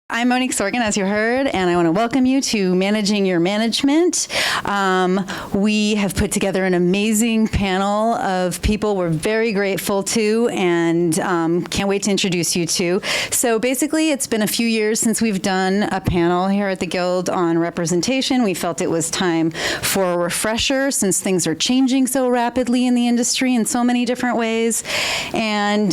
I'm Monique Sorgen, as you heard, and I want to welcome you to Managing Your Management. We have put together an amazing panel of people we're very grateful to and can't wait to introduce you to. So basically, it's been a few years since we've done a panel here at the Guild on representation. We felt it was time for a refresher since things are changing so rapidly in the industry in so many different ways. And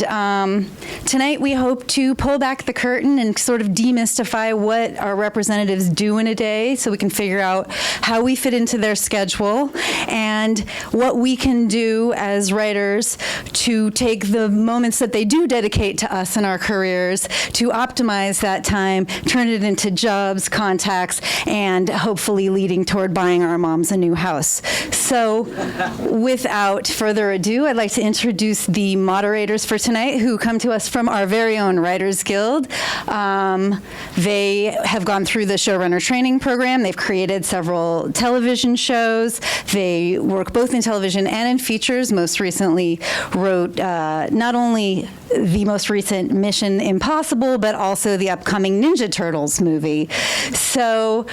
tonight we hope to pull back the curtain and sort of demystify what our representatives do in a day so we can figure out how we fit into their schedule and what we can do as writers to take the moments that they do dedicate to us in our careers to optimize that time, turn it into jobs, contacts, and hopefully leading toward buying our moms a new house. So without further ado, I'd like to introduce the moderators for tonight who come to us from our very own Writers Guild. They have gone through the showrunner training program. They've created several television shows. They work both in television and in features. Most recently wrote not only the most recent Mission Impossible, but also the upcoming Ninja Turtles movie. So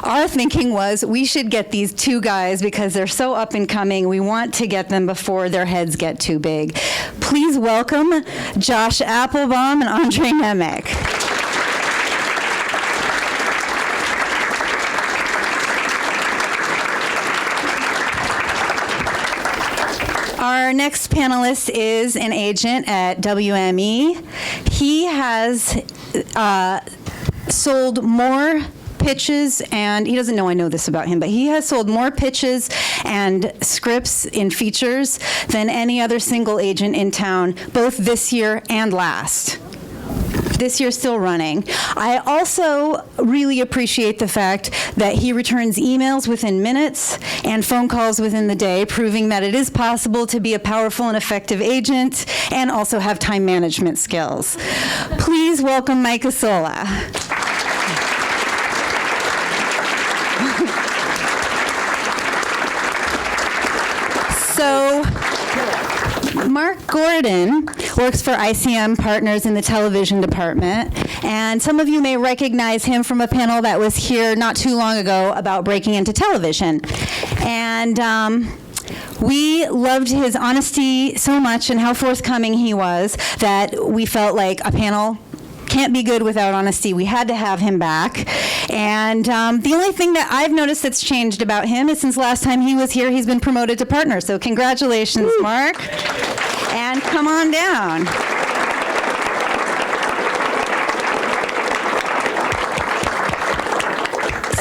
our thinking was we should get these two guys because they're so up and coming. We want to get them before their heads get too big. Please welcome Josh Appelbaum and Andre Nemec. Our next panelist is an agent at WME. He has sold more pitches, and he doesn't know I know this about him, but he has sold more pitches and scripts in features than any other single agent in town, both this year and last. This year's still running. I also really appreciate the fact that he returns emails within minutes and phone calls within the day, proving that it is possible to be a powerful and effective agent and also have time management skills. Please welcome Mike Asola. So, Mark Gordon works for ICM Partners in the television department, and some of you may recognize him from a panel that was here not too long ago about breaking into television. And we loved his honesty so much and how forthcoming he was that we felt like a panel can't be good without honesty. We had to have him back. And the only thing that I've noticed that's changed about him is since last time he was here, he's been promoted to partner. So congratulations, Woo. Mark. And come on down.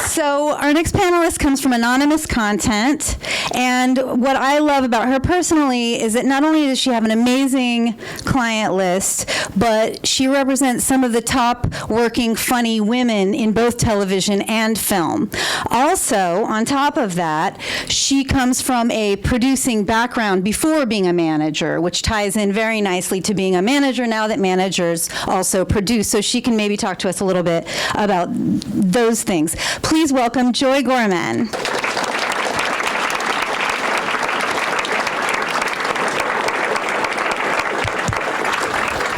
So our next panelist comes from Anonymous Content, and what I love about her personally is that not only does she have an amazing client list, but she represents some of the top working funny women in both television and film. Also, on top of that, she comes from a producing background before being a manager, which ties in very nicely to being a manager now that managers also produce. So she can maybe talk to us a little bit about those things. Please welcome Joy Gorman.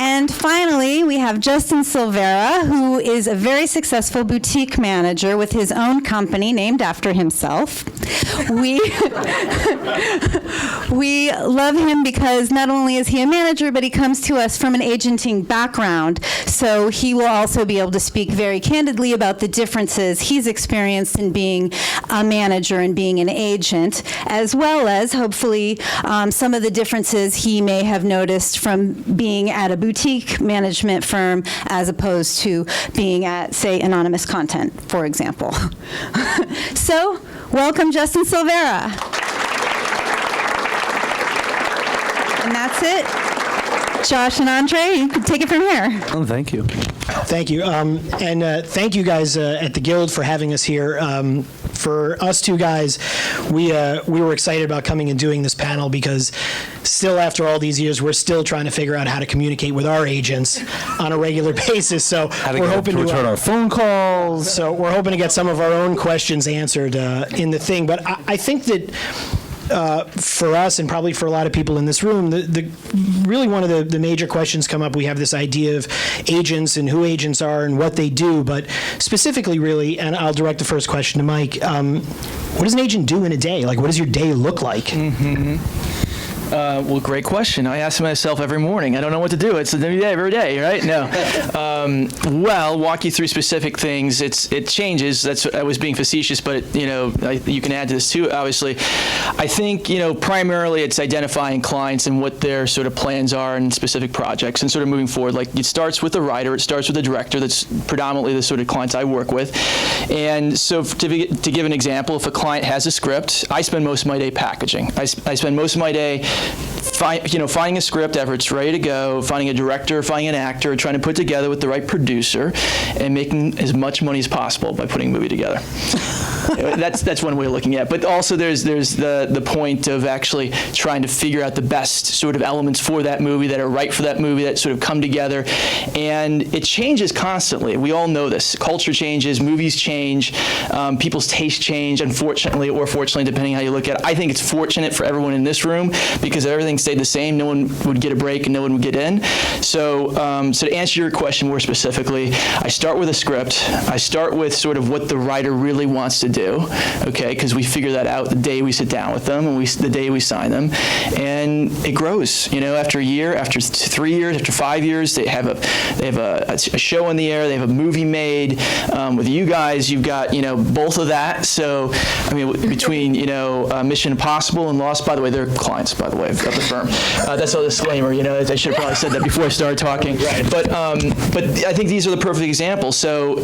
And finally, we have Justin Silvera, who is a very successful boutique manager with his own company named after himself. We love him because not only is he a manager, but he comes to us from an agenting background. So he will also be able to speak very candidly about the differences he's experienced in being a manager and being an agent, as well as hopefully some of the differences he may have noticed from being at a boutique management firm as opposed to being at, say, Anonymous Content, for example. So, welcome Justin Silvera. And that's it. Josh and Andre, you can take it from here. Oh, thank you. Thank you. And thank you guys at the Guild for having us here. For us two guys, we were excited about coming and doing this panel because still after all these years, we're still trying to figure out how to communicate with our agents on a regular basis. So we're hoping to return our phone calls. So we're hoping to get some of our own questions answered in the thing. But I think that for us, and probably for a lot of people in this room, really one of the major questions come up. We have this idea of agents and who agents are and what they do, but specifically, really, and I'll direct the first question to Mike. What does an agent do in a day? Like, what does your day look like? Mm-hmm. Well, great question. I ask myself every morning. I don't know what to do. It's a new day every day, right? No. Well, walk you through specific things. It changes. I was being facetious, but you can add to this too. Obviously, I think primarily it's identifying clients and what their sort of plans are and specific projects, and sort of moving forward. Like, it starts with the writer. It starts with the director. That's predominantly the sort of clients I work with. And so, to give an example, if a client has a script, I spend most of my day packaging. I spend most of my day finding a script after it's ready to go, finding a director, finding an actor, trying to put together with the right producer, and making as much money as possible by putting a movie together. That's one way of looking at it. But also there's the point of actually trying to figure out the best sort of elements for that movie that are right for that movie, that sort of come together. And it changes constantly. We all know this. Culture changes, movies change, people's tastes change, unfortunately or fortunately, depending how you look at it. I think it's fortunate for everyone in this room, because if everything stayed the same, no one would get a break and no one would get in. So to answer your question more specifically, I start with a script. I start with sort of what the writer really wants to do, okay, because we figure that out the day we sit down with them and the day we sign them. And it grows, after a year, after 3 years, after 5 years, they have a show in the air, they have a movie made. With you guys, you've got, both of that. So, I mean, between, Mission Impossible and Lost, by the way, they're clients, by the way, of the firm. That's a disclaimer, I should have probably said that before I started talking. Right. But I think these are the perfect examples. So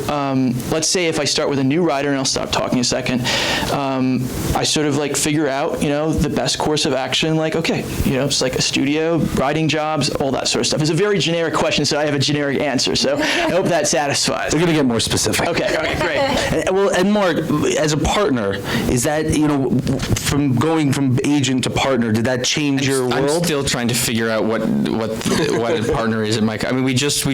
let's say if I start with a new writer, and I'll stop talking a second, I sort of like figure out, the best course of action, like, okay, it's like a studio, writing jobs, all that sort of stuff. It's a very generic question, so I have a generic answer. So I hope that satisfies. We're going to get more specific. Okay, great. And Mark, as a partner, is that, from going from agent to partner, did that change your world? I'm still trying to figure out what a partner is in my. I mean, we just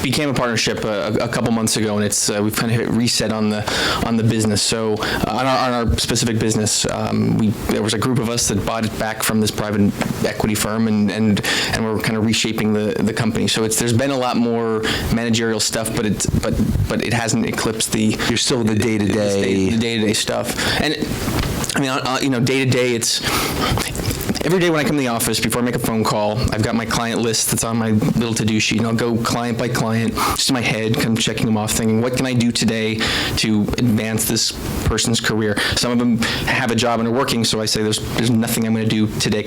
became a partnership a couple months ago, and it's we've kind of hit reset on the business. So on our specific business, there was a group of us that bought it back from this private equity firm, and we're kind of reshaping the company. So there's been a lot more managerial stuff, but it hasn't eclipsed the. You're still the day-to-day stuff, and I mean, day to day, it's. Every day when I come to the office, before I make a phone call, I've got my client list that's on my little to-do sheet, and I'll go client by client, just in my head, kind of checking them off, thinking, what can I do today to advance this person's career? Some of them have a job and are working, so I say there's nothing I'm going to do today,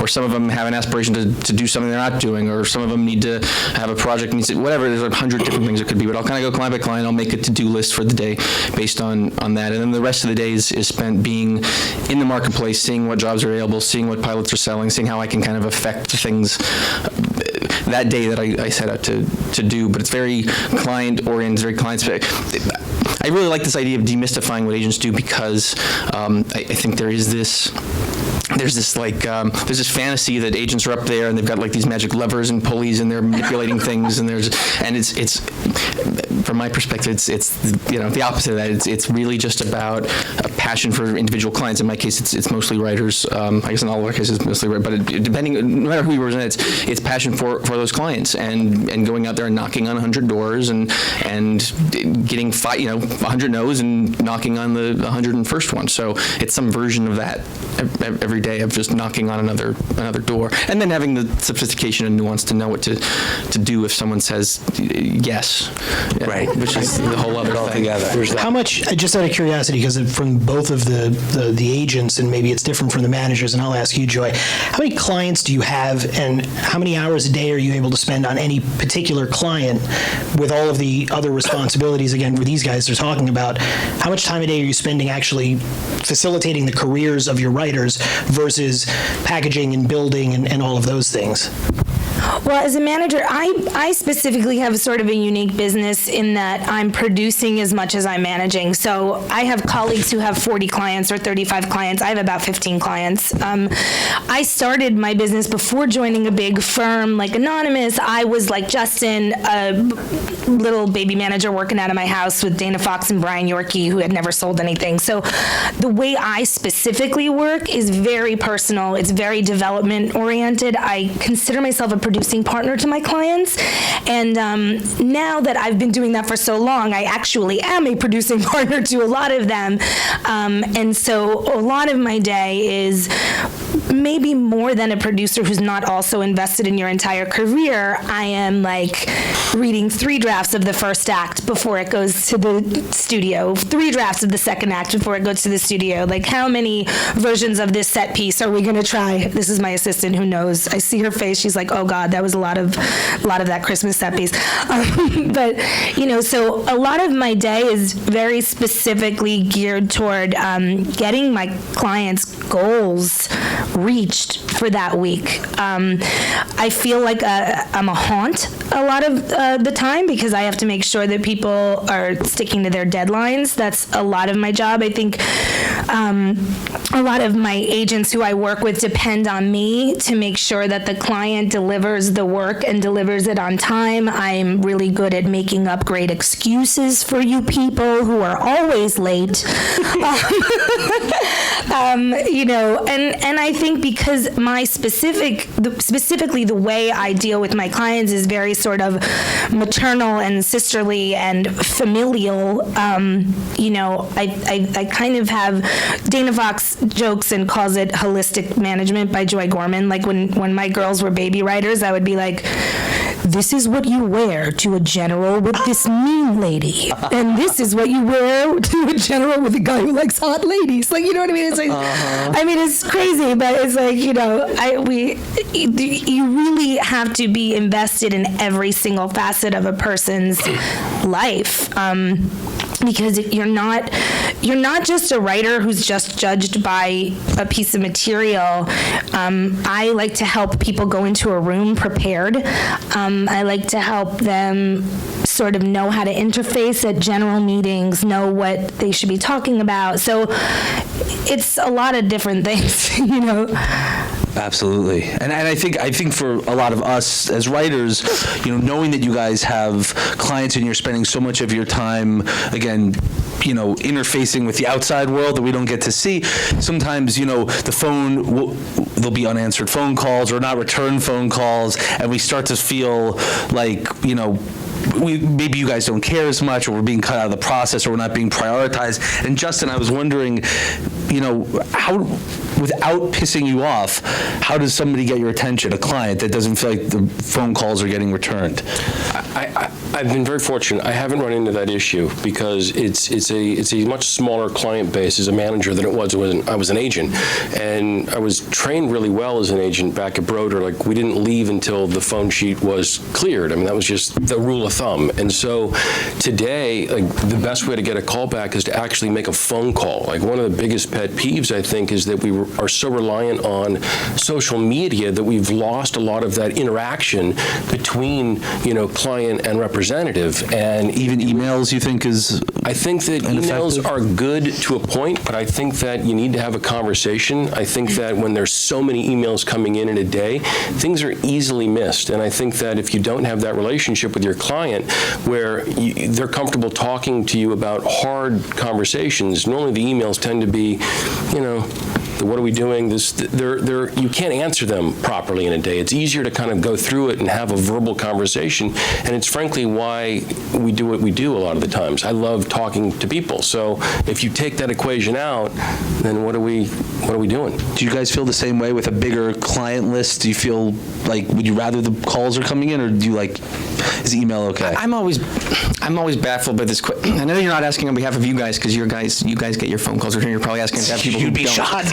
or some of them have an aspiration to do something they're not doing, or some of them need to have a project, whatever. There's 100 different things it could be, but I'll kind of go client by client. I'll make a to-do list for the day based on that, and then the rest of the day is spent being in the marketplace, seeing what jobs are available, seeing what pilots are selling, seeing how I can kind of affect things that day that I set out to do. But it's very client-oriented, very client-specific. I really like this idea of demystifying what agents do, because I think there's this fantasy that agents are up there and they've got like these magic levers and pulleys and they're manipulating things, and it's from my perspective, it's the opposite of that. It's really just about a passion for individual clients. In my case, it's mostly writers. I guess in all of our cases, it's mostly writers. But no matter who you represent, it's passion for those clients, and going out there and knocking on 100 doors and getting 100 no's and knocking on the 101st one. So it's some version of that every day, of just knocking on another door, and then having the sophistication and nuance to know what to do if someone says yes. Right, which is the whole other thing. How much, just out of curiosity, because from both of the agents, and maybe it's different from the managers, and I'll ask you, Joy, how many clients do you have, and how many hours a day are you able to spend on any particular client with all of the other responsibilities, again, where these guys are talking about? How much time a day are you spending actually facilitating the careers of your writers versus packaging and building and all of those things? Well, as a manager, I specifically have sort of a unique business in that I'm producing as much as I'm managing. So I have colleagues who have 40 clients or 35 clients. I have about 15 clients. I started my business before joining a big firm like Anonymous. I was like Justin, a little baby manager working out of my house with Dana Fox and Brian Yorkie, who had never sold anything. So the way I specifically work is very personal. It's very development oriented. I consider myself a producing partner to my clients. And now that I've been doing that for so long, I actually am a producing partner to a lot of them. And so a lot of my day is maybe more than a producer who's not also invested in your entire career. I am like reading 3 drafts of the first act before it goes to the studio, 3 drafts of the second act before it goes to the studio. Like, how many versions of this set piece are we going to try? This is my assistant who knows. I see her face. She's like, oh God, that was a lot of that Christmas set piece. But, so a lot of my day is very specifically geared toward getting my clients' goals reached for that week. I feel like I'm a haunt a lot of the time because I have to make sure that people are sticking to their deadlines. That's a lot of my job. I think a lot of my agents who I work with depend on me to make sure that the client delivers the work and delivers it on time. I'm really good at making up great excuses for you people who are always late. And I think because my specifically the way I deal with my clients is very sort of maternal and sisterly and familial. I kind of have, Dana Fox jokes and calls it holistic management by Joy Gorman. Like when my girls were baby writers, I would be like, this is what you wear to a general with this mean lady, and this is what you wear to a general with a guy who likes hot ladies. Like, you know what I mean? It's like, I mean, it's crazy, but it's like, you really have to be invested in every single facet of a person's life. Because you're not just a writer who's just judged by a piece of material. I like to help people go into a room prepared. I like to help them sort of know how to interface at general meetings, know what they should be talking about. So it's a lot of different things, Absolutely. And I think for a lot of us as writers, knowing that you guys have clients and you're spending so much of your time, again, interfacing with the outside world that we don't get to see. Sometimes, the phone, there'll be unanswered phone calls or not returned phone calls, and we start to feel like, maybe you guys don't care as much, or we're being cut out of the process, or we're not being prioritized. And Justin, I was wondering, how, without pissing you off, how does somebody get your attention, a client that doesn't feel like the phone calls are getting returned? I've been very fortunate. I haven't run into that issue because it's a much smaller client base as a manager than it was when I was an agent. And I was trained really well as an agent back at Broder. Like, we didn't leave until the phone sheet was cleared. I mean, that was just the rule of thumb. And so today, like, the best way to get a call back is to actually make a phone call. Like, one of the biggest pet peeves, I think, is that we are so reliant on social media that we've lost a lot of that interaction between, client and representative. And even emails, you think, is I think that emails are good to a point, but I think that you need to have a conversation. I think that when there's so many emails coming in a day, things are easily missed. And I think that if you don't have that relationship with your client where they're comfortable talking to you about hard conversations, normally the emails tend to be, what are we doing? You can't answer them properly in a day. It's easier to kind of go through it and have a verbal conversation, and it's frankly why we do what we do a lot of the times. I love talking to people. So if you take that equation out, then what are we doing? Do you guys feel the same way with a bigger client list? Do you feel like, would you rather the calls are coming in, or do you is email okay? I'm always baffled by this. I know you're not asking on behalf of you guys because you guys get your phone calls returned. You're probably asking to have people who don't. Shot.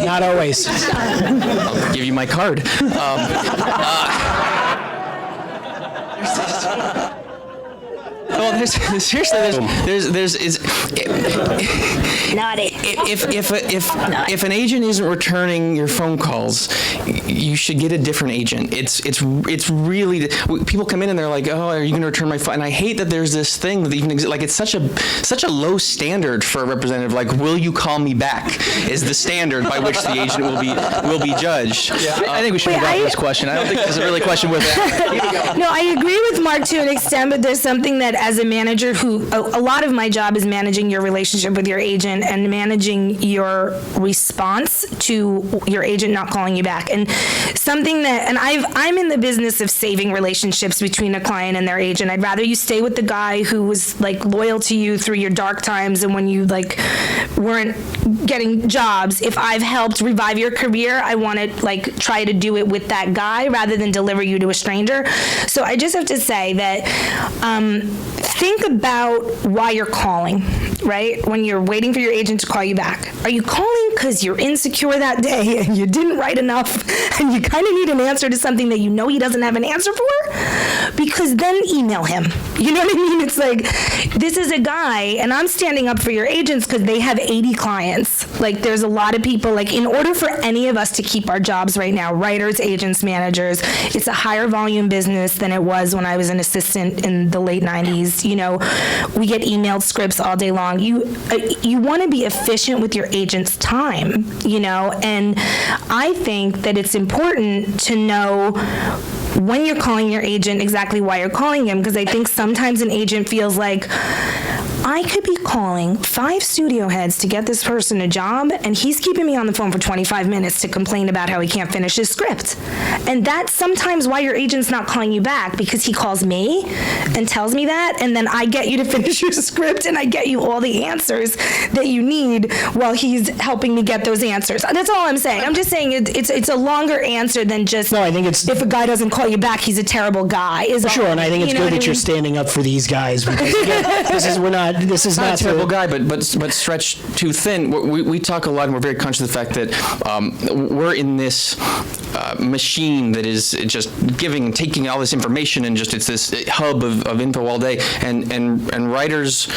Not always. I'll give you my card. Well, Naughty. if an agent isn't returning your phone calls, you should get a different agent. It's really, people come in and they're like, oh, are you going to return my phone? And I hate that there's this thing that even exists. Like, it's such a low standard for a representative. Like, will you call me back is the standard by which the agent will be judged. I think we should move on to this question. I don't think there's a really question with that. No, I agree with Mark to an extent, but there's something that as a manager a lot of my job is managing your relationship with your agent and managing your response to your agent not calling you back. And something that, and I'm in the business of saving relationships between a client and their agent. I'd rather you stay with the guy who was like loyal to you through your dark times and when you like weren't getting jobs. If I've helped revive your career, I want to like try to do it with that guy rather than deliver you to a stranger. So I just have to say that think about why you're calling, right? When you're waiting for your agent to call you back. Are you calling because you're insecure that day and you didn't write enough and you kind of need an answer to something that you know he doesn't have an answer for? Because then email him. You know what I mean? It's like, this is a guy, and I'm standing up for your agents because they have 80 clients. Like, there's a lot of people, like, in order for any of us to keep our jobs right now, writers, agents, managers, it's a higher volume business than it was when I was an assistant in the late 90s. You know, we get emailed scripts all day long. You want to be efficient with your agent's time, you know, and I think that it's important to know when you're calling your agent exactly why you're calling him, because I think sometimes an agent feels like, I could be calling 5 studio heads to get this person a job, and he's keeping me on the phone for 25 minutes to complain about how he can't finish his script. And that's sometimes why your agent's not calling you back, because he calls me and tells me that, and then I get you to finish your script, and I get you all the answers that you need while he's helping me get those answers. That's all I'm saying. I'm just saying it's a longer answer than just, No, I think it's- if a guy doesn't call you back, he's a terrible guy. Sure, and I think it's good that you're standing up for these guys, because again, this is not a terrible guy, but stretched too thin. We talk a lot, and we're very conscious of the fact that we're in this machine that is just giving and taking all this information, and just it's this hub of info all day. And writers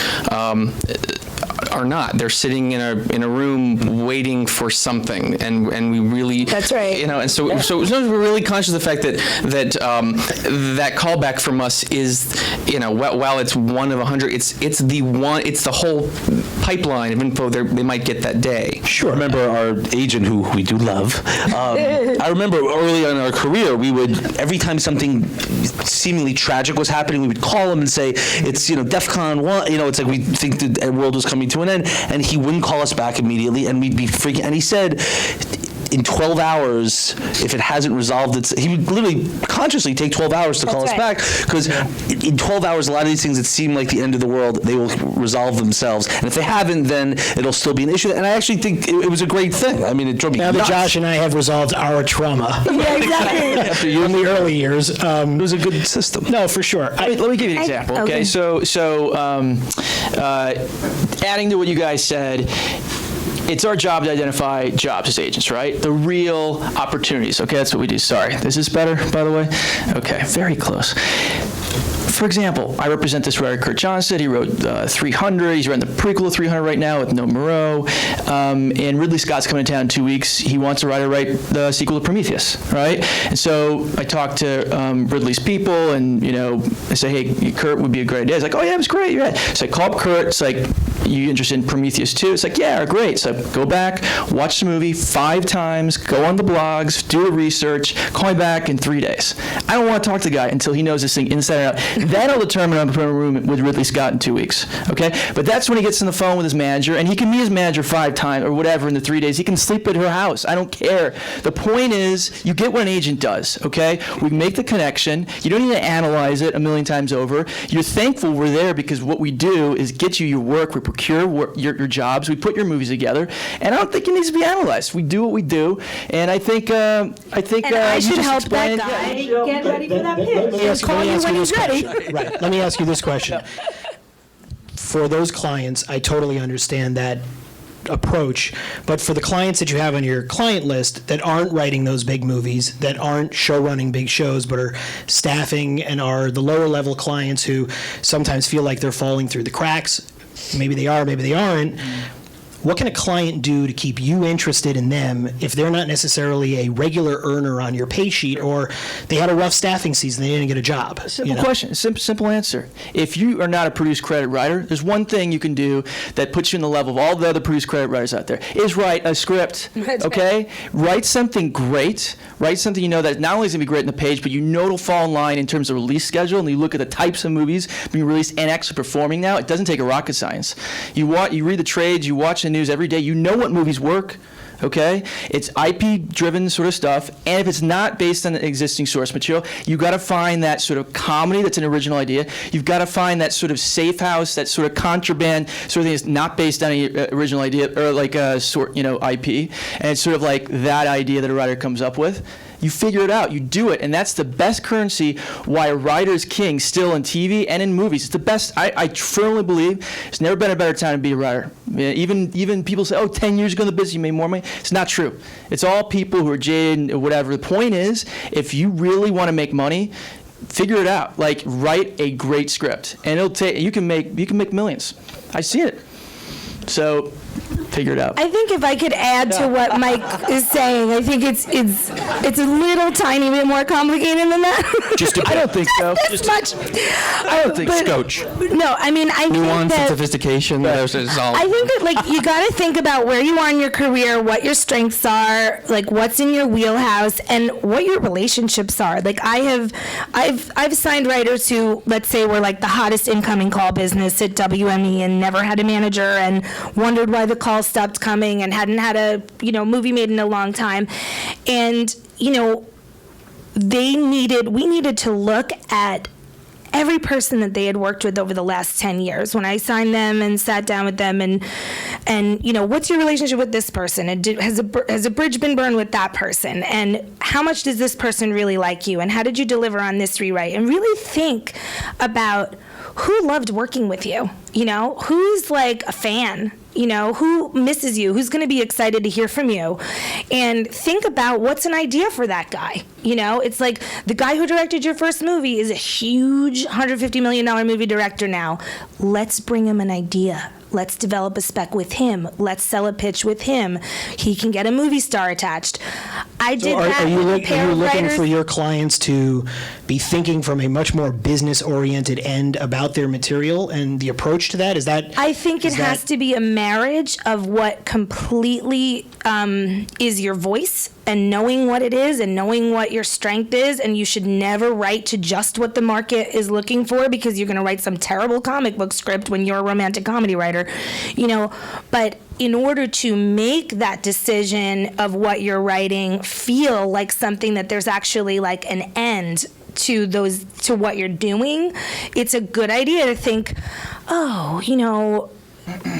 are not. They're sitting in a room waiting for something, and we really. That's right. You know, and so we're really conscious of the fact that that callback from us is, you know, while it's one of 100, it's the whole pipeline of info they might get that day. Sure. I remember our agent, who we do love. I remember early on in our career, we would, every time something seemingly tragic was happening, we would call him and say, it's, you know, DEFCON 1, you know, it's like we think the world was coming to an end, and he wouldn't call us back immediately, and we'd be freaking, and he said, in 12 hours, if it hasn't resolved itself, he would literally consciously take 12 hours to call us back, because in 12 hours, a lot of these things that seem like the end of the world, they will resolve themselves. And if they haven't, then it'll still be an issue. And I actually think it was a great thing. I mean, it drove me Now that nuts. Josh and I have resolved our trauma Yeah, exactly. in the early years. It was a good system. No, for sure. Let me give you an example, okay? okay. So adding to what you guys said, it's our job to identify jobs as agents, right? The real opportunities. Okay, that's what we do. Sorry. Is this better, by the way? Okay, very close. For example, I represent this writer, Kurt Johnson. He wrote 300. He's writing the prequel to 300 right now with Noah Moreau. And Ridley Scott's coming to town in 2 weeks. He wants to write the sequel to Prometheus, right? And so I talked to Ridley's people, and, you know, I say, hey, Kurt would be a great idea. He's like, oh, yeah, it was great. You're right. So I call up Kurt. It's like, you interested in Prometheus 2? It's like, yeah, great. So go back, watch the movie 5 times, go on the blogs, do a research, call me back in 3 days. I don't want to talk to the guy until he knows this thing inside and out. That'll determine I'm in a room with Ridley Scott in 2 weeks, okay? But that's when he gets on the phone with his manager, and he can meet his manager 5 times or whatever in the 3 days. He can sleep at her house. I don't care. The point is, you get what an agent does, okay? We make the connection. You don't need to analyze it a million times over. You're thankful we're there, because what we do is get you your work. We procure your jobs. We put your movies together, and I don't think it needs to be analyzed. We do what we do, and I think And I you should just help explained- that guy get ready for that Let me pitch. ask Call you you when this he's ready. question. Right. Let me ask you this question. For those clients, I totally understand that approach. But for the clients that you have on your client list that aren't writing those big movies, that aren't show running big shows, but are staffing and are the lower level clients who sometimes feel like they're falling through the cracks, maybe they are, maybe they aren't. What can a client do to keep you interested in them if they're not necessarily a regular earner on your pay sheet, or they had a rough staffing season, they didn't get a job? Simple question, simple answer. If you are not a produced credit writer, there's one thing you can do that puts you in the level of all the other produced credit writers out there, is write a script, okay? Write something great, write something you know that not only is going to be great on the page, but you know it'll fall in line in terms of release schedule, and you look at the types of movies being released and actually performing now. It doesn't take a rocket science. You read the trades, you watch the news every day, you know what movies work, okay? It's IP-driven sort of stuff, and if it's not based on the existing source material, you got to find that sort of comedy that's an original idea. You've got to find that sort of safe house, that sort of contraband sort of thing that's not based on an original idea or like a IP, and it's sort of like that idea that a writer comes up with. You figure it out, you do it, and that's the best currency why a writer's king still in TV and in movies. It's the best. I firmly believe there's never been a better time to be a writer. Even people say, 10 years ago in the business you made more money. It's not true. It's all people who are jaded or whatever. The point is, if you really want to make money, figure it out. Like, write a great script, and it'll take. You can make millions. I see it. So figure it out. I think if I could add to what Mike is saying, I think it's a little tiny bit more complicated than that. Just a bit. I don't think so. This much. I don't think so. Scotch. No, I mean, I Nuance think and that sophistication. There's all. I think that, like, you got to think about where you are in your career, what your strengths are, like what's in your wheelhouse, and what your relationships are. Like, I've signed writers who, let's say, were like the hottest incoming call business at WME and never had a manager and wondered why the call stopped coming and hadn't had a movie made in a long time, and we needed to look at every person that they had worked with over the last 10 years. When I signed them and sat down with them and what's your relationship with this person? And has a bridge been burned with that person? And how much does this person really like you? And how did you deliver on this rewrite? And really think about who loved working with you, who's like a fan, who misses you, who's going to be excited to hear from you, and think about what's an idea for that guy. It's like the guy who directed your first movie is a huge $150 million movie director now. Let's bring him an idea. Let's develop a spec with him. Let's sell a pitch with him. He can get a movie star attached. I did that. Are you with a pair of looking writers. for your clients to be thinking from a much more business-oriented end about their material and the approach to that? I think it has to be a marriage of what completely is your voice and knowing what it is and knowing what your strength is, and you should never write to just what the market is looking for, because you're going to write some terrible comic book script when you're a romantic comedy writer, but in order to make that decision of what you're writing feel like something that there's actually like an end to what you're doing, it's a good idea to think,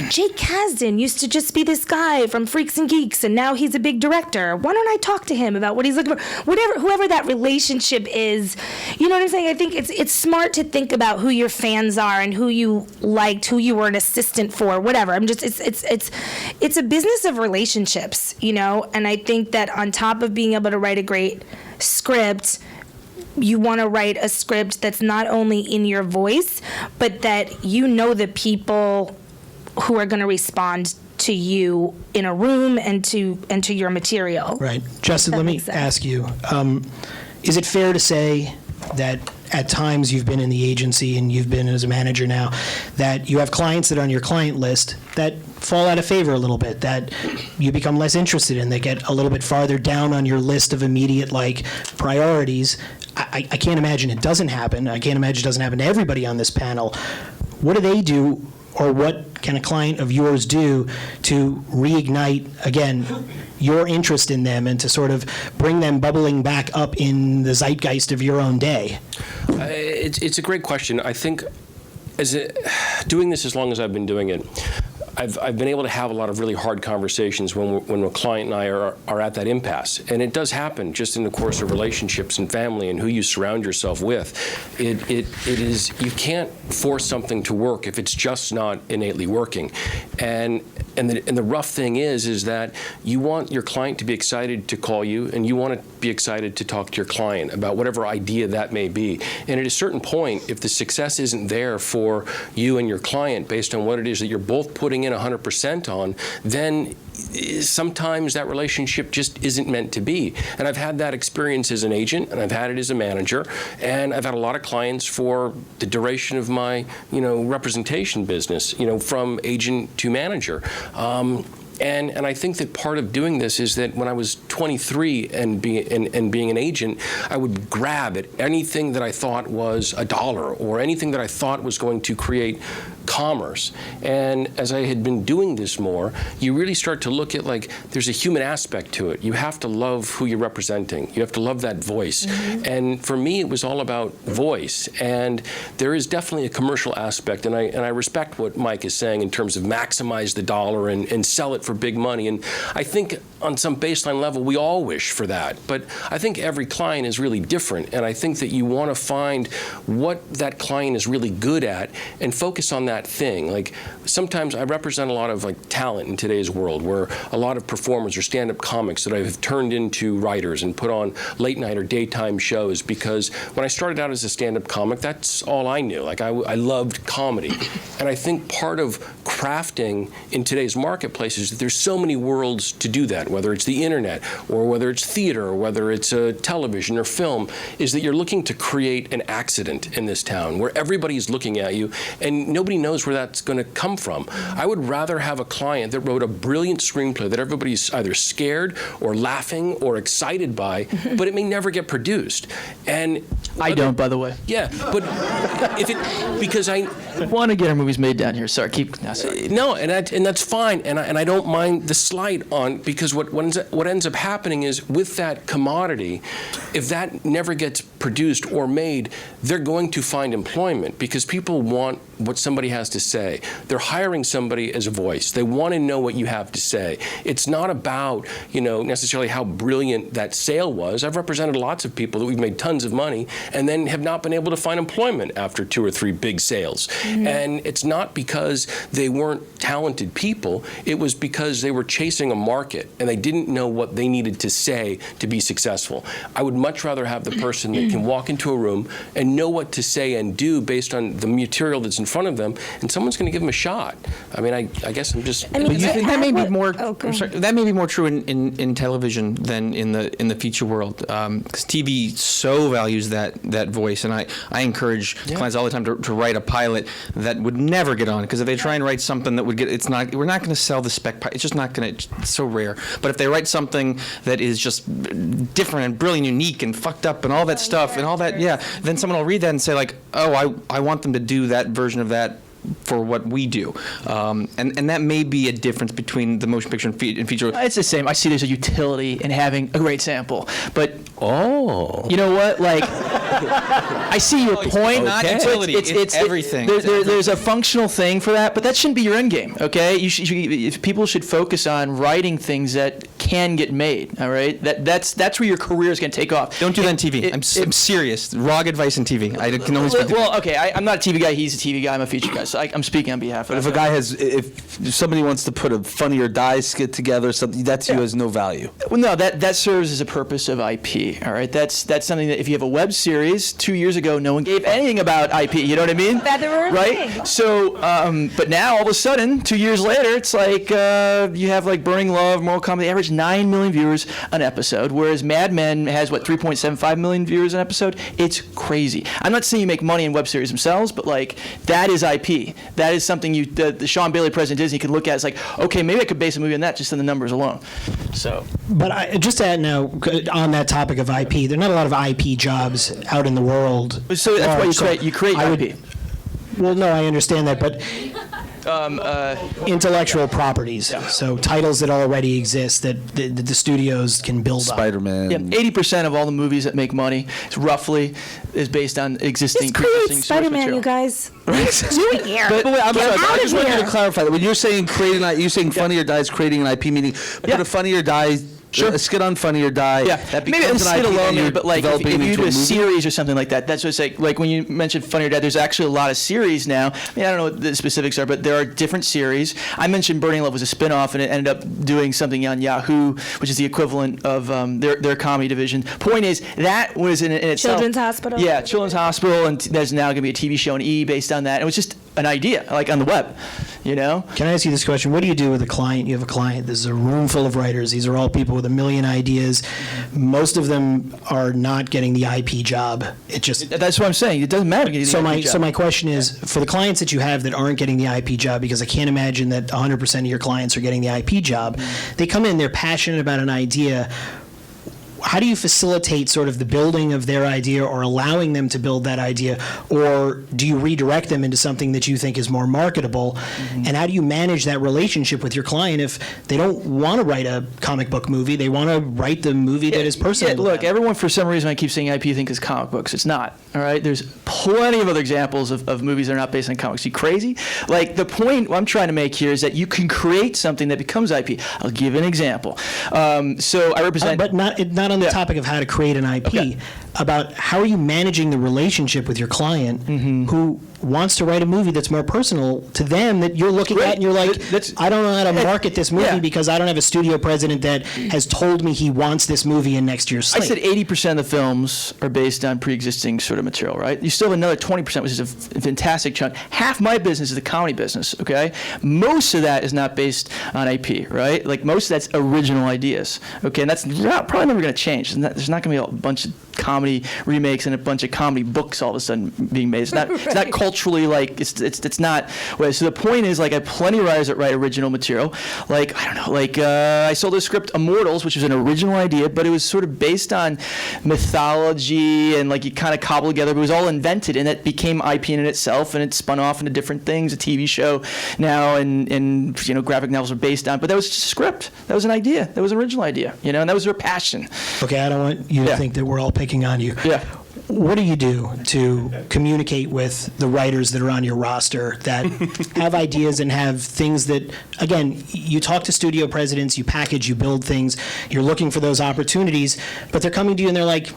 Jake Kasdan used to just be this guy from Freaks and Geeks, and now he's a big director. Why don't I talk to him about what he's looking for? Whoever that relationship is, you know what I'm saying? I think it's smart to think about who your fans are and who you liked, who you were an assistant for, whatever. It's a business of relationships, and I think that on top of being able to write a great script, you want to write a script that's not only in your voice, but that the people who are going to respond to you in a room and to your material. Right. Justin, let me ask you, is it fair to say that at times you've been in the agency and you've been as a manager now, that you have clients that are on your client list that fall out of favor a little bit, that you become less interested in, they get a little bit farther down on your list of immediate priorities? I can't imagine it doesn't happen. I can't imagine it doesn't happen to everybody on this panel. What do they do, or what can a client of yours do to reignite, again, your interest in them and to sort of bring them bubbling back up in the zeitgeist of your own day? It's a great question. I think doing this as long as I've been doing it, I've been able to have a lot of really hard conversations when a client and I are at that impasse. And it does happen just in the course of relationships and family and who you surround yourself with. It is, you can't force something to work if it's just not innately working. And the rough thing is that you want your client to be excited to call you, and you want to be excited to talk to your client about whatever idea that may be. And at a certain point, if the success isn't there for you and your client based on what it is that you're both putting in 100% on, then sometimes that relationship just isn't meant to be. And I've had that experience as an agent, and I've had it as a manager, and I've had a lot of clients for the duration of my, representation business, from agent to manager. And I think that part of doing this is that when I was 23 and being an agent, I would grab at anything that I thought was a dollar or anything that I thought was going to create commerce. And as I had been doing this more, you really start to look at, like, there's a human aspect to it. You have to love who you're representing. You have to love that voice. Mm-hmm. And for me, it was all about voice. And there is definitely a commercial aspect. And I respect what Mike is saying in terms of maximize the dollar and sell it for big money. And I think on some baseline level, we all wish for that. But I think every client is really different. And I think that you want to find what that client is really good at and focus on that thing. Like, sometimes I represent a lot of, like, talent in today's world, where a lot of performers or stand-up comics that I've turned into writers and put on late night or daytime shows, because when I started out as a stand-up comic, that's all I knew. Like, I loved comedy. And I think part of crafting in today's marketplace is that there's so many worlds to do that, whether it's the internet or whether it's theater or whether it's television or film, is that you're looking to create an accident in this town where everybody's looking at you and nobody knows where that's going to come from. I would rather have a client that wrote a brilliant screenplay that everybody's either scared or laughing or excited by, but it may never get produced. And I don't, by the way. Yeah, but because I want to get our movies made down here. Sorry, sorry. No, and that's fine, and I don't mind the slight on, because what ends up happening is, with that commodity, if that never gets produced or made, they're going to find employment, because people want what somebody has to say. They're hiring somebody as a voice. They want to know what you have to say. It's not about, necessarily how brilliant that sale was. I've represented lots of people that we've made tons of money and then have not been able to find employment after 2 or 3 big sales. Mm-hmm. And it's not because they weren't talented people. It was because they were chasing a market and they didn't know what they needed to say to be successful. I would much rather have the person that can walk into a room and know what to say and do based on the material that's in front of them, and someone's going to give them a shot. I mean, I guess I'm just. But you think that may be more? That may be more true in television than in the feature world, because TV so values that voice, and I encourage clients all the time to write a pilot that would never get on, because if they try and write something that would get, we're not going to sell the spec pilot. It's just not going to. It's so rare. But if they write something that is just different and brilliant, unique and fucked up and all that stuff and all that, then someone will read that and say, like, oh, I want them to do that version of that for what we do. And that may be a difference between the motion picture and feature. It's the same. I see there's a utility in having a great sample. But, you know what? Like, I see your point. Not utility. It's everything. There's a functional thing for that, but that shouldn't be your end game, okay? People should focus on writing things that can get made, all right? That's where your career is going to take off. Don't do that on TV. I'm serious. Wrong advice on TV. I can only speak to. Well, okay, I'm not a TV guy. He's a TV guy. I'm a feature guy. So I'm speaking on behalf of. But if a guy if somebody wants to put a Funny or Die skit together, something that to you has no value. Well, no, that serves as a purpose of IP. All right, that's something that if you have a web series 2 years ago, no one gave anything about IP. You know what I mean? Right. So, but now all of a sudden, 2 years later, it's like you have like Burning Love, Mortal Kombat. They average 9 million viewers an episode, whereas Mad Men has 3.75 million viewers an episode. It's crazy. I'm not saying you make money in web series themselves, but like that is IP. That is something the Sean Bailey president Disney could look at. It's like, okay, maybe I could base a movie on that just on the numbers alone. So, but just to add now on that topic of IP, there are not a lot of IP jobs out in the world. So that's why you create IP. Well, no, I understand that, but intellectual properties. Yeah. So titles that already exist that the studios can build on. Spider-Man. Yeah, 80% of all the movies that make money, roughly, is based on existing Just create pre-existing source Spider-Man, material. you guys. doing here? But wait, I'm Get sorry, I out just of want you here. to clarify that. When you're saying you're saying Funny or Die is creating an IP, meaning put a Funny or Die, a skit on Funny or Die. Yeah, that maybe becomes a an skit IP that alone, you're but like if developing you into do a movie? series or something like that, that's what it's like when you mentioned Funny or Die, there's actually a lot of series now. I mean, I don't know what the specifics are, but there are different series. I mentioned Burning Love was a spin-off, and it ended up doing something on Yahoo, which is the equivalent of their comedy division. Point is, that was in itself. Children's Hospital? Yeah, Children's Hospital, and there's now going to be a TV show on E! based on that. It was just an idea, like on the web, you know? Can I ask you this question? What do you do with a client? You have a client, this is a room full of writers. These are all people with a million ideas. Most of them are not getting the IP job. It just... That's what I'm saying. It doesn't matter. So my question is, for the clients that you have that aren't getting the IP job, because I can't imagine that 100% of your clients are getting the IP job, they come in, they're passionate about an idea. How do you facilitate sort of the building of their idea or allowing them to build that idea? Or do you redirect them into something that you think is more marketable? And how do you manage that relationship with your client if they don't want to write a comic book movie? They want to write the movie that is personal to look, them. everyone, for some reason, I keep saying IP, think is comic books. It's not, all right? There's plenty of other examples of movies that are not based on comics. You crazy? Like, the point I'm trying to make here is that you can create something that becomes IP. I'll give an example. So I represent... But not on the topic of how to create an IP, about how are you managing the relationship with your client who wants to write a movie that's more personal to them, that you're looking at and you're like, I don't know how to market this movie because I don't have a studio president that has told me he wants this movie in next year's slate. I said 80% of the films are based on pre-existing sort of material, right? You still have another 20%, which is a fantastic chunk. Half my business is the comedy business, okay? Most of that is not based on IP, right? Like, most of that's original ideas, okay? And that's probably never going to change. There's not going to be a bunch of comedy remakes and a bunch of comedy books all of a sudden being made. It's not, it's not culturally, like, it's not. So the point is, like, I have plenty of writers that write original material. Like, I don't know, like, I sold a script, Immortals, which was an original idea, but it was sort of based on mythology and, like, you kind of cobble together, but it was all invented, and it became IP in itself, and it spun off into different things, a TV show now, and you know, graphic novels are based on, but that was just a script. That was an idea. That was an original idea, you know, and that was their passion. Okay, I don't want you to think that we're all picking on you. Yeah. What do you do to communicate with the writers that are on your roster that have ideas and have things that, again, you talk to studio presidents, you package, you build things, you're looking for those opportunities, but they're coming to you and they're like,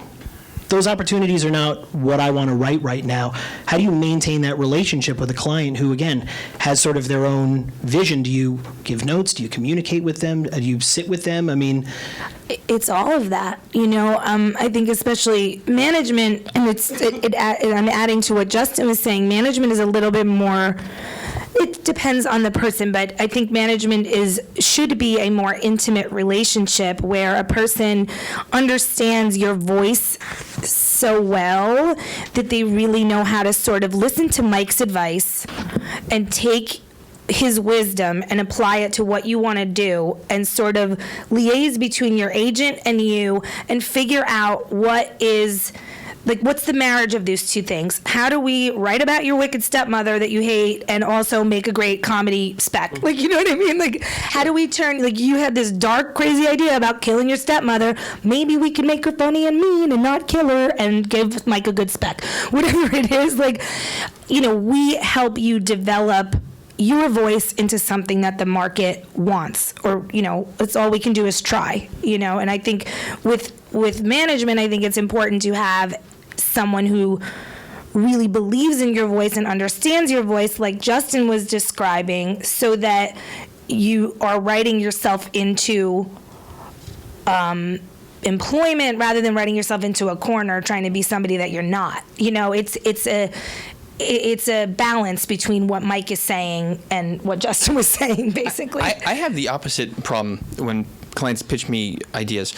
those opportunities are not what I want to write right now. How do you maintain that relationship with a client who, again, has sort of their own vision? Do you give notes? Do you communicate with them? Do you sit with them? I mean... It's all of that, you know. I think especially management, and I'm adding to what Justin was saying, management is a little bit more... It depends on the person, but I think management should be a more intimate relationship where a person understands your voice so well that they really know how to sort of listen to Mike's advice and take his wisdom and apply it to what you want to do, and sort of liaise between your agent and you and figure out what's the marriage of these two things? How do we write about your wicked stepmother that you hate and also make a great comedy spec? Like, you know what I mean? Like, how do we turn, like, you had this dark, crazy idea about killing your stepmother. Maybe we can make her funny and mean and not kill her and give Mike a good spec. Whatever it is, like, you know, we help you develop your voice into something that the market wants, or, you know, that's all we can do is try, you know. And I think with management, I think it's important to have someone who really believes in your voice and understands your voice, like Justin was describing, so that you are writing yourself into employment rather than writing yourself into a corner trying to be somebody that you're not. You know, it's a balance between what Mike is saying and what Justin was saying, basically. I have the opposite problem when clients pitch me ideas.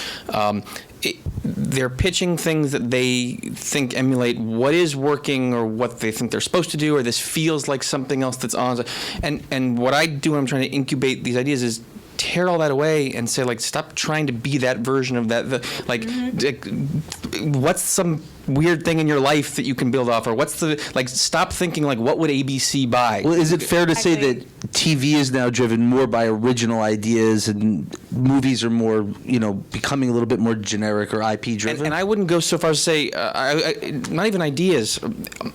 They're pitching things that they think emulate what is working or what they think they're supposed to do, or this feels like something else that's on. And what I do when I'm trying to incubate these ideas is tear all that away and say, like, stop trying to be that version of that. What's some weird thing in your life that you can build off, or what's the, like, stop thinking like, what would ABC buy? Well, is it fair to say that TV is now driven more by original ideas and movies are more, becoming a little bit more generic or IP driven? And I wouldn't go so far as to say, not even ideas.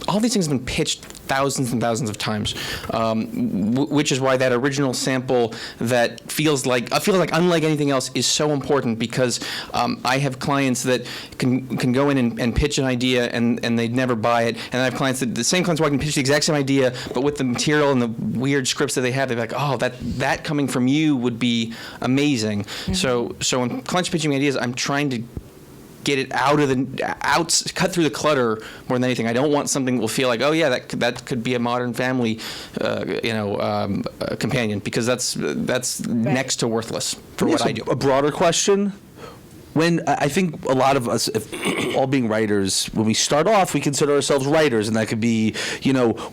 All these things have been pitched thousands and thousands of times, which is why that original sample that feels like unlike anything else is so important, because I have clients that can go in and pitch an idea and they'd never buy it, and I have clients that the same clients walk and pitch the exact same idea, but with the material and the weird scripts that they have, they're like, oh, that coming from you would be amazing. So when clients are pitching me ideas, I'm trying to get it cut through the clutter more than anything. I don't want something that will feel like, oh yeah, that could be a Modern Family, companion, because that's next to worthless for what I do. A broader question. When I think a lot of us, all being writers, when we start off, we consider ourselves writers, and that could be,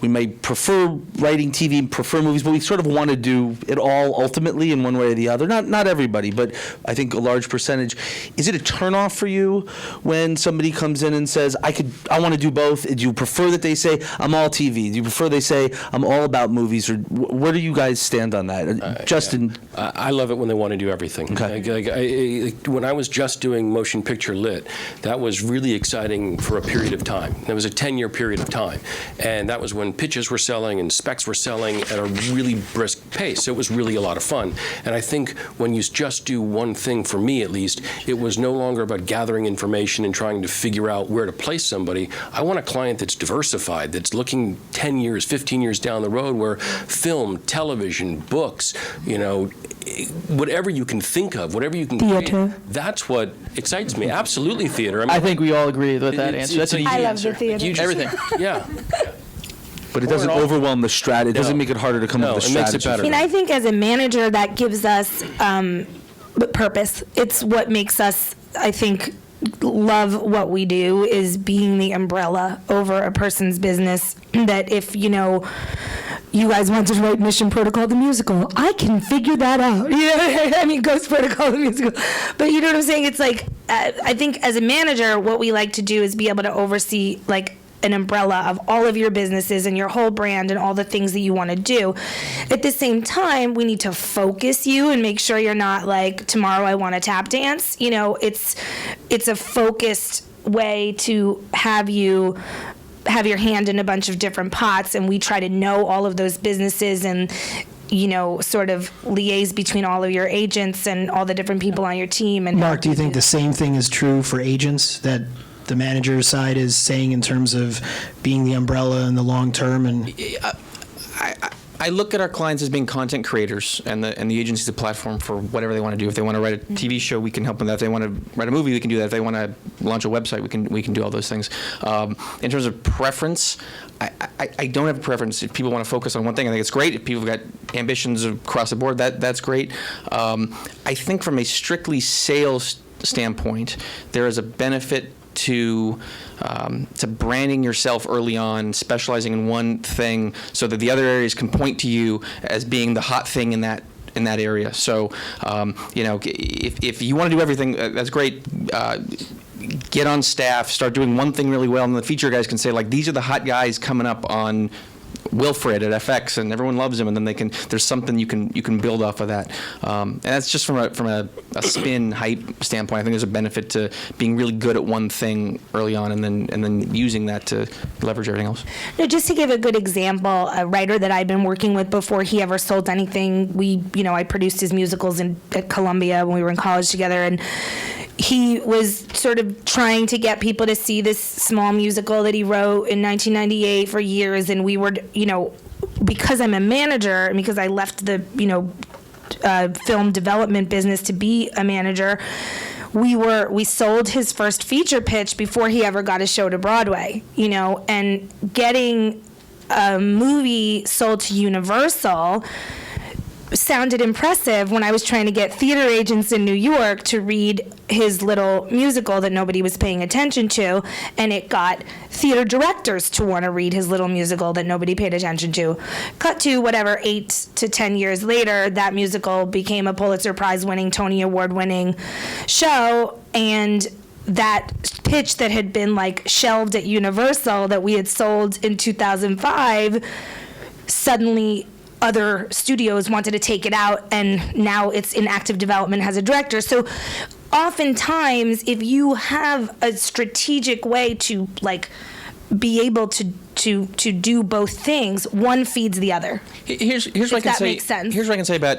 we may prefer writing TV, prefer movies, but we sort of want to do it all ultimately in one way or the other. Not everybody, but I think a large percentage. Is it a turnoff for you when somebody comes in and says, I want to do both? Do you prefer that they say, I'm all TV? Do you prefer they say, I'm all about movies? Or where do you guys stand on that? Justin? I love it when they want to do everything. Okay. When I was just doing motion picture lit, that was really exciting for a period of time. That was a 10-year period of time. And that was when pitches were selling and specs were selling at a really brisk pace. So it was really a lot of fun. And I think when you just do one thing, for me at least, it was no longer about gathering information and trying to figure out where to place somebody. I want a client that's diversified, that's looking 10 years, 15 years down the road, where film, television, books, whatever you can think of, whatever you can create, that's what excites me. Absolutely theater. I think we all agree with that answer. That's an easy I love answer. the theater. Everything. Yeah. But it doesn't overwhelm the strategy. It doesn't make it harder to come up with a strategy. It makes it better. And I think as a manager, that gives us purpose. It's what makes us, I think, love what we do, is being the umbrella over a person's business. That if, you guys want to write Mission Protocol the musical, I can figure that out. I mean, Ghost Protocol the musical. But you know what I'm saying? It's like, I think as a manager, what we like to do is be able to oversee, like, an umbrella of all of your businesses and your whole brand and all the things that you want to do. At the same time, we need to focus you and make sure you're not like, tomorrow I want to tap dance. It's a focused way to have you have your hand in a bunch of different pots, and we try to know all of those businesses and sort of liaise between all of your agents and all the different people on your team. And Mark, do you think the same thing is true for agents, that the manager side is saying in terms of being the umbrella in the long term? And I look at our clients as being content creators, and the agency's a platform for whatever they want to do. If they want to write a TV show, we can help them with that. If they want to write a movie, we can do that. If they want to launch a website, we can do all those things. In terms of preference, I don't have a preference. If people want to focus on one thing, I think it's great. If people have got ambitions across the board, that's great. I think from a strictly sales standpoint, there is a benefit to branding yourself early on, specializing in one thing, so that the other areas can point to you as being the hot thing in that area. So, if you want to do everything, that's great. Get on staff, start doing one thing really well, and the feature guys can say, like, these are the hot guys coming up on Wilfred at FX, and everyone loves him, and then there's something you can build off of that, and that's just from a spin hype standpoint. I think there's a benefit to being really good at one thing early on, and then using that to leverage everything else. No, just to give a good example, a writer that I've been working with before he ever sold anything, I produced his musicals at Columbia when we were in college together, and he was sort of trying to get people to see this small musical that he wrote in 1998 for years, and we were, because I'm a manager and because I left the, film development business to be a manager, we sold his first feature pitch before he ever got a show to Broadway, and getting a movie sold to Universal sounded impressive when I was trying to get theater agents in New York to read his little musical that nobody was paying attention to, and it got theater directors to want to read his little musical that nobody paid attention to. Cut to 8 to 10 years later, that musical became a Pulitzer Prize winning, Tony Award winning show, and that pitch that had been shelved at Universal that we had sold in 2005 suddenly other studios wanted to take it out, and now it's in active development, has a director. So oftentimes, if you have a strategic way to like be able to do both things, one feeds the other. Here's what I can that say. makes sense. Here's what I can say about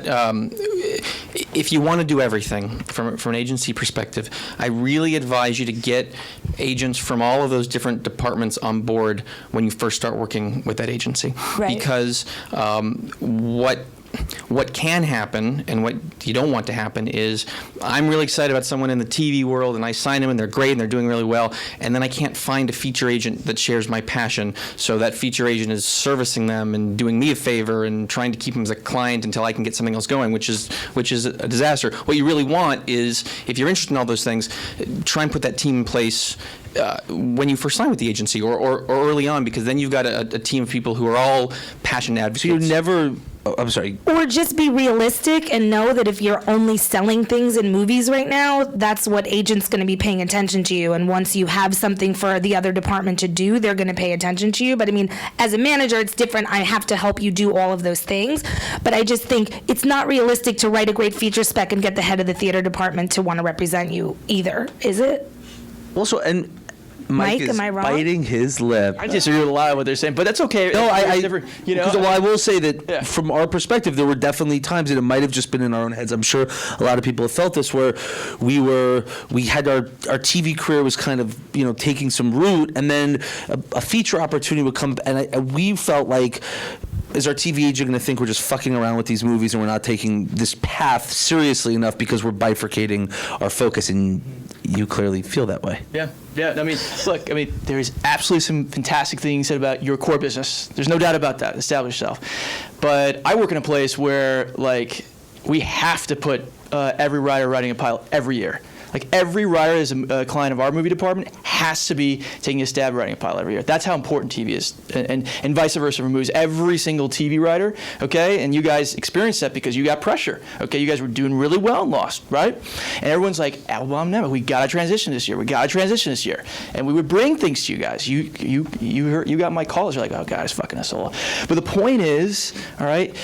if you want to do everything from an agency perspective, I really advise you to get agents from all of those different departments on board when you first start working with that agency. Right. Because what can happen and what you don't want to happen is I'm really excited about someone in the TV world and I sign them and they're great and they're doing really well, and then I can't find a feature agent that shares my passion, so that feature agent is servicing them and doing me a favor and trying to keep them as a client until I can get something else going, which is a disaster. What you really want is, if you're interested in all those things, try and put that team in place when you first sign with the agency or early on, because then you've got a team of people who are all passionate advocates. So you never. Oh, I'm sorry. Or just be realistic and know that if you're only selling things in movies right now, that's what agent's going to be paying attention to you. And once you have something for the other department to do, they're going to pay attention to you. But I mean, as a manager, it's different. I have to help you do all of those things. But I just think it's not realistic to write a great feature spec and get the head of the theater department to want to represent you either, is it? Also, and Mike, is am I wrong? biting his lip. I disagree with a lot of what they're saying, but that's okay. No, Because well, I will say that Yeah. from our perspective, there were definitely times, and it might have just been in our own heads. I'm sure a lot of people have felt this, where we had our TV career was kind of taking some root, and then a feature opportunity would come, and we felt like, is our TV agent going to think we're just fucking around with these movies and we're not taking this path seriously enough because we're bifurcating our focus? And you clearly feel that way. Yeah. I mean, look, there's absolutely some fantastic things said about your core business. There's no doubt about that. Establish yourself. But I work in a place where, like, we have to put every writer writing a pilot every year. Like, every writer as a client of our movie department has to be taking a stab at writing a pilot every year. That's how important TV is, and vice versa for movies. Every single TV writer, okay, and you guys experienced that because you got pressure, okay? You guys were doing really well and Lost, right? And everyone's like, Appelbaum, Nemec, we got to transition this year. We got to transition this year. And we would bring things to you guys. You got my calls. You're like, oh, God, it's fucking us all. But the point is, all right,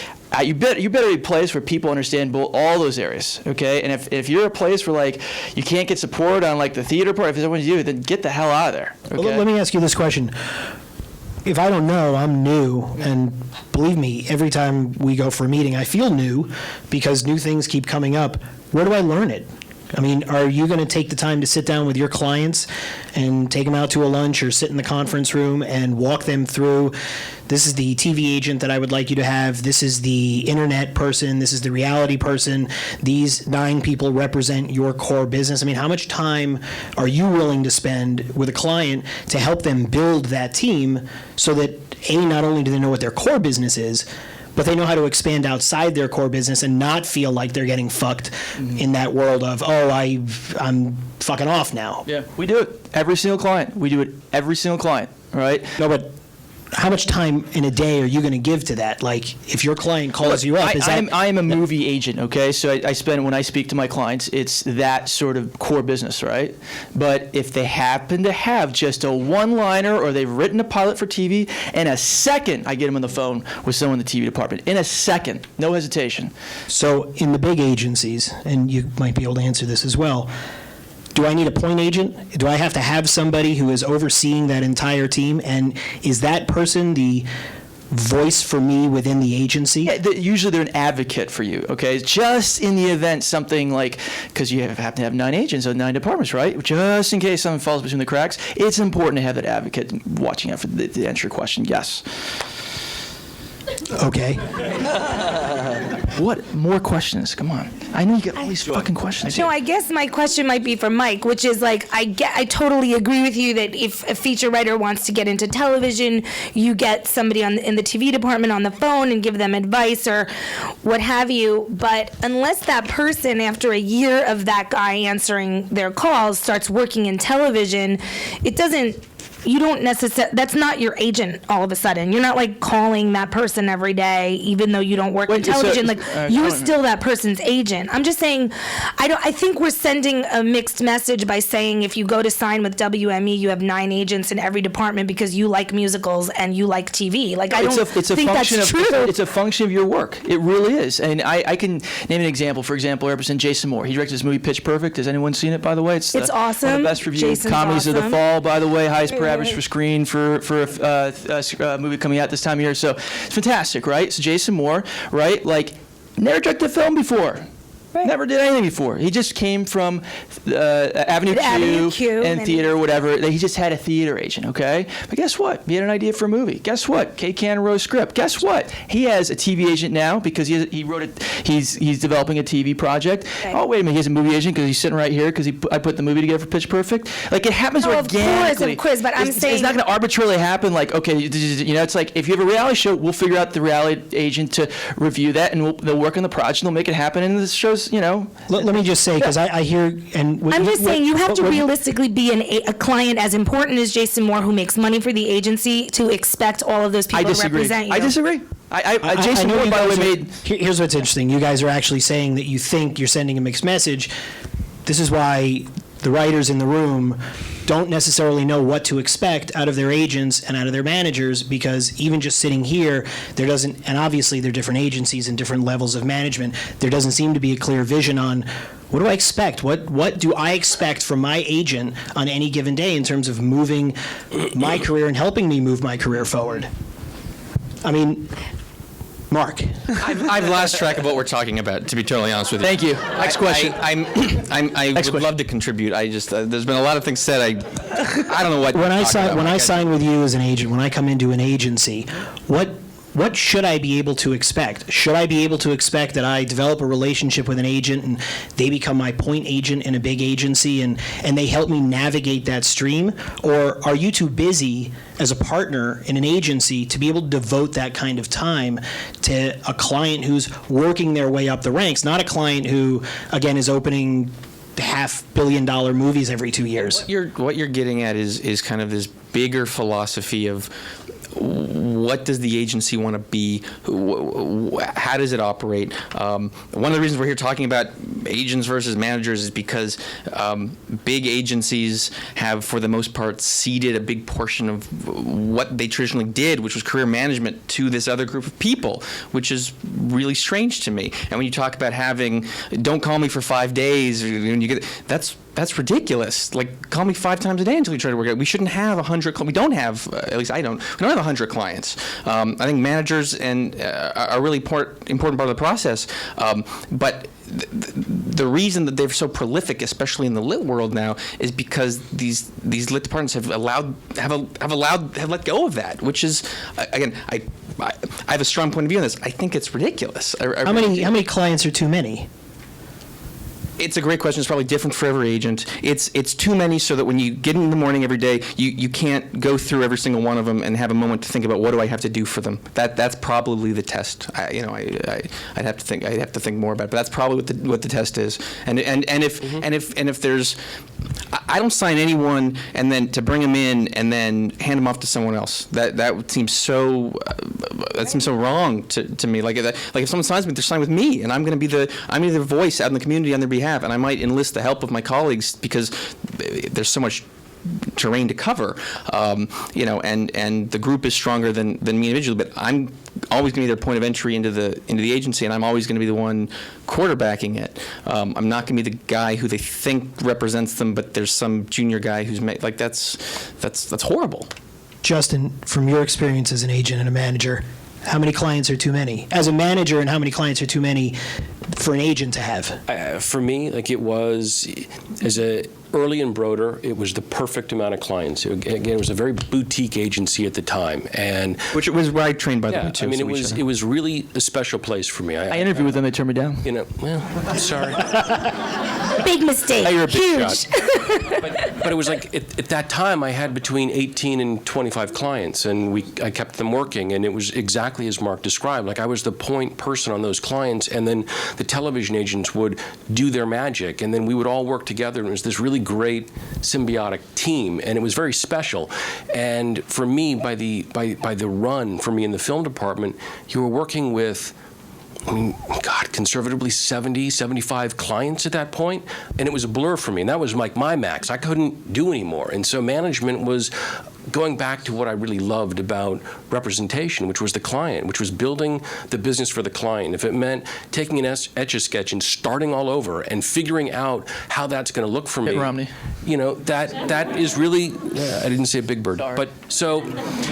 you better be a place where people understand all those areas, okay? And if you're a place where, like, you can't get support on, like, the theater part, if there's something to do, then get the hell out of there, okay? Well, let me ask you this question. If I don't know, I'm new, and believe me, every time we go for a meeting, I feel new because new things keep coming up. Where do I learn it? I mean, are you going to take the time to sit down with your clients and take them out to a lunch or sit in the conference room and walk them through, this is the TV agent that I would like you to have, this is the internet person, this is the reality person, these 9 people represent your core business? I mean, how much time are you willing to spend with a client to help them build that team so that, A, not only do they know what their core business is, but they know how to expand outside their core business and not feel like they're getting fucked in that world of, I'm fucking off now. Yeah, we do it every single client. We do it every single client, all right? No, but how much time in a day are you going to give to that? Like, if your client calls you up, I am a movie agent, okay? So I spend, when I speak to my clients, it's that sort of core business, right? But if they happen to have just a one-liner or they've written a pilot for TV, in a second, I get them on the phone with someone in the TV department. In a second, no hesitation. So in the big agencies, and you might be able to answer this as well, do I need a point agent? Do I have to have somebody who is overseeing that entire team? And is that person the voice for me within the agency? Yeah, usually they're an advocate for you, okay? Just in the event something like, because you have to have 9 agents or 9 departments, right? Just in case something falls between the cracks, it's important to have that advocate watching out for the answer your question, yes. Okay. What more questions? Come on. I know you get all these fucking questions. No, I guess my question might be for Mike, which is like, I totally agree with you that if a feature writer wants to get into television, you get somebody in the TV department on the phone and give them advice or what have you. But unless that person, after a year of that guy answering their calls, starts working in television, it doesn't you don't necessarily, that's not your agent all of a sudden. You're not like calling that person every day, even though you don't work in Wait, so- television. Like, you're go on. still that person's agent. I'm just saying, I think we're sending a mixed message by saying if you go to sign with WME, you have 9 agents in every department because you like musicals and you like TV. Like, I don't think that's true. It's a function of your work. It really is. And I can name an example. For example, I represent Jason Moore. He directed this movie Pitch Perfect. Has anyone seen it, by the way? It's awesome. One of the best reviewed Jason's comedies of the awesome. fall, by the way. Highest per average for screen for a movie coming out this time of year. So it's fantastic, right? So Jason Moore, right? Like, never directed a film before. Right. Never did anything before. He just came from Avenue Q and theater, whatever. He just had a theater agent, okay? But guess what? He had an idea for a movie. Guess what? Kay Cannon wrote a script. Guess what? He has a TV agent now because he wrote it. He's developing a TV project. Okay. Oh, wait a minute. He has a movie agent because he's sitting right here because I put the movie together for Pitch Perfect. Like, it happens No, organically. of course, but I'm saying it's not going to arbitrarily happen. Like, okay, you know, it's like if you have a reality show, we'll figure out the reality agent to review that, and they'll work on the project, and they'll make it happen, and the show's, you know. Let me just say, because I hear, and I'm just saying you have to realistically be a client as important as Jason Moore, who makes money for the agency, to expect all of those people to represent you. I disagree. Jason know Moore, you by the way, guys made. Here's what's interesting. You guys are actually saying that you think you're sending a mixed message. This is why the writers in the room don't necessarily know what to expect out of their agents and out of their managers, because even just sitting here, there doesn't, and obviously they're different agencies and different levels of management, there doesn't seem to be a clear vision on what do I expect? What do I expect from my agent on any given day in terms of moving my career and helping me move my career forward? I mean, Mark. I've lost track of what we're talking about, to be totally honest with you. Thank you. Next question. I would love to contribute. I just there's been a lot of things said. I don't know what. When I sign with you as an agent, when I come into an agency, what should I be able to expect? Should I be able to expect that I develop a relationship with an agent and they become my point agent in a big agency and they help me navigate that stream? Or are you too busy as a partner in an agency to be able to devote that kind of time to a client who's working their way up the ranks, not a client who, again, is opening $500 million movies every 2 years? What you're getting at is kind of this bigger philosophy of what does the agency want to be? How does it operate? One of the reasons we're here talking about agents versus managers is because big agencies have, for the most part, ceded a big portion of what they traditionally did, which was career management, to this other group of people, which is really strange to me. And when you talk about having, don't call me for 5 days, when you get, that's ridiculous. Like, call me 5 times a day until you try to work it out. We shouldn't have 100. We don't have, at least I don't. We don't have 100 clients. I think managers are a really important part of the process. But the reason that they're so prolific, especially in the lit world now, is because these lit departments have let go of that. Which is, again, I have a strong point of view on this. I think it's ridiculous. How many clients are too many? It's a great question. It's probably different for every agent. It's too many so that when you get in the morning every day, you can't go through every single one of them and have a moment to think about what do I have to do for them. That's probably the test. I'd have to think more about it, but that's probably what the test is. And if there's, I don't sign anyone and then to bring them in and then hand them off to someone else. That seems so wrong to me. Like if someone signs me, they're signing with me, and I'm going to be the voice out in the community on their behalf. And I might enlist the help of my colleagues because there's so much terrain to cover, and the group is stronger than me individually. But I'm always going to be their point of entry into the agency, and I'm always going to be the one quarterbacking it. I'm not going to be the guy who they think represents them, but there's some junior guy who's made, like, that's horrible. Justin, from your experience as an agent and a manager, how many clients are too many? As a manager, and how many clients are too many for an agent to have? For me, like, it was, as a early in Broder, it was the perfect amount of clients. Again, it was a very boutique agency at the time, and Which was where I trained, by the way, too. I mean, it was really a special place for me. I interviewed with them. They turned me down. Well, I'm sorry. Big mistake. You're a big Huge. shot. But it was like, at that time, I had between 18 and 25 clients, and I kept them working, and it was exactly as Mark described. Like, I was the point person on those clients, and then the television agents would do their magic, and then we would all work together, and it was this really great symbiotic team, and it was very special. And for me, by the run for me in the film department, you were working with, I mean, God, conservatively 70, 75 clients at that point, and it was a blur for me, and that was like my max. I couldn't do anymore, and so management was going back to what I really loved about representation, which was the client, which was building the business for the client. If it meant taking an Etch-a-Sketch and starting all over and figuring out how that's going to look for me, Mitt Romney. you know, that is really, I didn't say Big Bird, but so,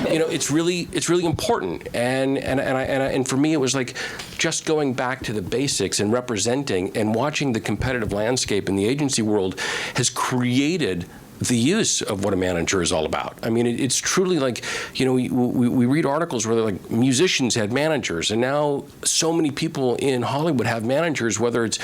you know, it's really important, and for me it was like just going back to the basics and representing and watching the competitive landscape in the agency world has created the use of what a manager is all about. I mean, it's truly like, you know, we read articles where like musicians had managers, and now so many people in Hollywood have managers, whether it's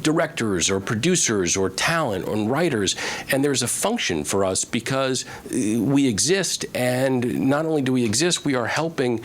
directors or producers or talent or writers, and there's a function for us because we exist, and not only do we exist, we are helping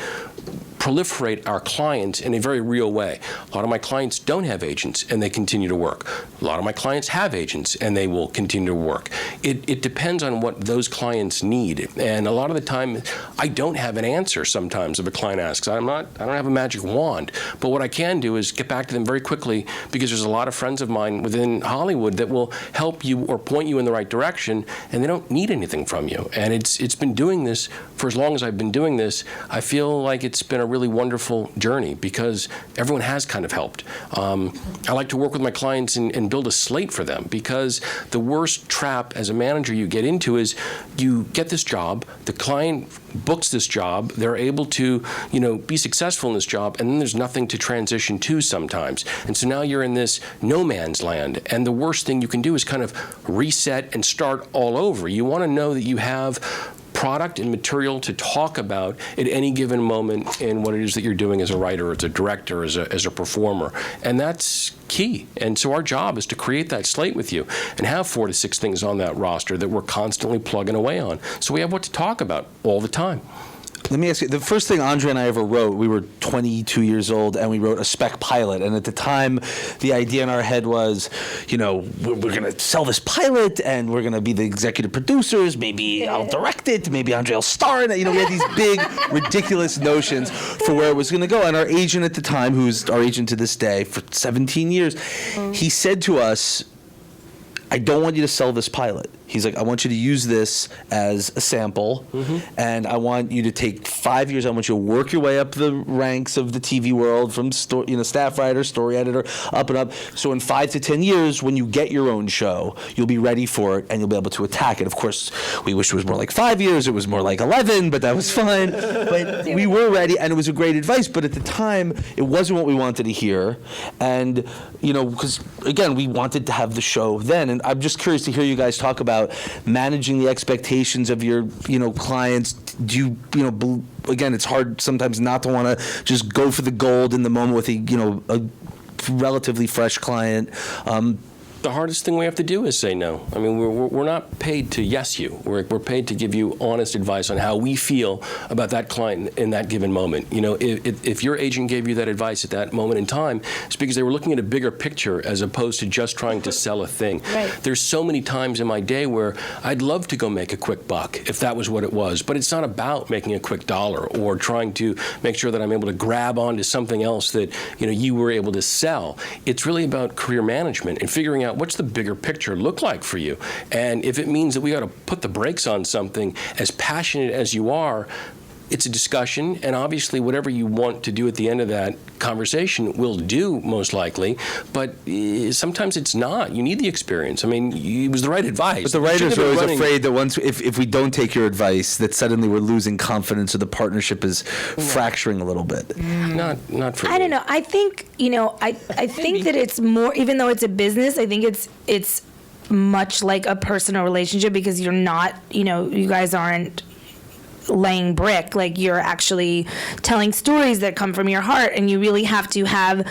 proliferate our clients in a very real way. A lot of my clients don't have agents, and they continue to work. A lot of my clients have agents, and they will continue to work. It depends on what those clients need, and a lot of the time, I don't have an answer sometimes if a client asks. I don't have a magic wand, but what I can do is get back to them very quickly, because there's a lot of friends of mine within Hollywood that will help you or point you in the right direction, and they don't need anything from you. And it's been doing this for as long as I've been doing this. I feel like it's been a really wonderful journey because everyone has kind of helped. I like to work with my clients and build a slate for them, because the worst trap as a manager you get into is you get this job, the client books this job, they're able to, you know, be successful in this job, and then there's nothing to transition to sometimes. And so now you're in this no man's land, and the worst thing you can do is kind of reset and start all over. You want to know that you have product and material to talk about at any given moment in what it is that you're doing as a writer, as a director, as a performer. And that's key. And so our job is to create that slate with you and have 4 to 6 things on that roster that we're constantly plugging away on. So we have what to talk about all the time. Let me ask you, the first thing Andre and I ever wrote, we were 22 years old, and we wrote a spec pilot. And at the time, the idea in our head was, you know, we're going to sell this pilot, and we're going to be the executive producers. Maybe I'll direct it. Maybe Andre will star in it. You know, we had these big, ridiculous notions for where it was going to go. And our agent at the time, who's our agent to this day for 17 years, he said to us, I don't want you to sell this pilot. He's like, I want you to use this as a sample, and I want you to take 5 years. I want you to work your way up the ranks of the TV world from staff writer, story editor, up and up. So in 5 to 10 years, when you get your own show, you'll be ready for it, and you'll be able to attack it. Of course, we wish it was more like 5 years. It was more like 11, but that was fine. But we were ready, and it was a great advice. But at the time, it wasn't what we wanted to hear. And, you know, because, again, we wanted to have the show then. And I'm just curious to hear you guys talk about managing the expectations of your, you know, clients. Do you, again, it's hard sometimes not to want to just go for the gold in the moment with a relatively fresh client. The hardest thing we have to do is say no. I mean, we're not paid to yes you. We're paid to give you honest advice on how we feel about that client in that given moment. You know, if your agent gave you that advice at that moment in time, it's because they were looking at a bigger picture as opposed to just trying to sell a thing. Right. There's so many times in my day where I'd love to go make a quick buck if that was what it was, but it's not about making a quick dollar or trying to make sure that I'm able to grab onto something else that, you know, you were able to sell. It's really about career management and figuring out what's the bigger picture look like for you. And if it means that we got to put the brakes on something, as passionate as you are, it's a discussion, and obviously whatever you want to do at the end of that conversation will do, most likely, but sometimes it's not. You need the experience. I mean, it was the right advice. But the writers are always afraid that once, if we don't take your advice, that suddenly we're losing confidence or the partnership is fracturing a little bit. Not for me. I don't know. I think, you know, I think that it's more, even though it's a business, I think it's much like a personal relationship, because you're not, you know, you guys aren't laying brick. Like, you're actually telling stories that come from your heart, and you really have to have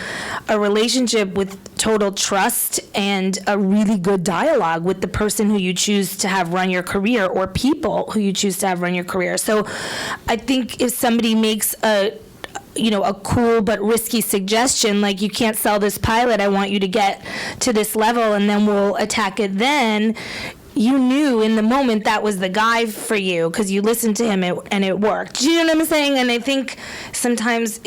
a relationship with total trust and a really good dialogue with the person who you choose to have run your career, or people who you choose to have run your career. So I think if somebody makes a a cool but risky suggestion, like, you can't sell this pilot, I want you to get to this level and then we'll attack it then, you knew in the moment that was the guy for you because you listened to him and it worked. Do you know what I'm saying? And I think sometimes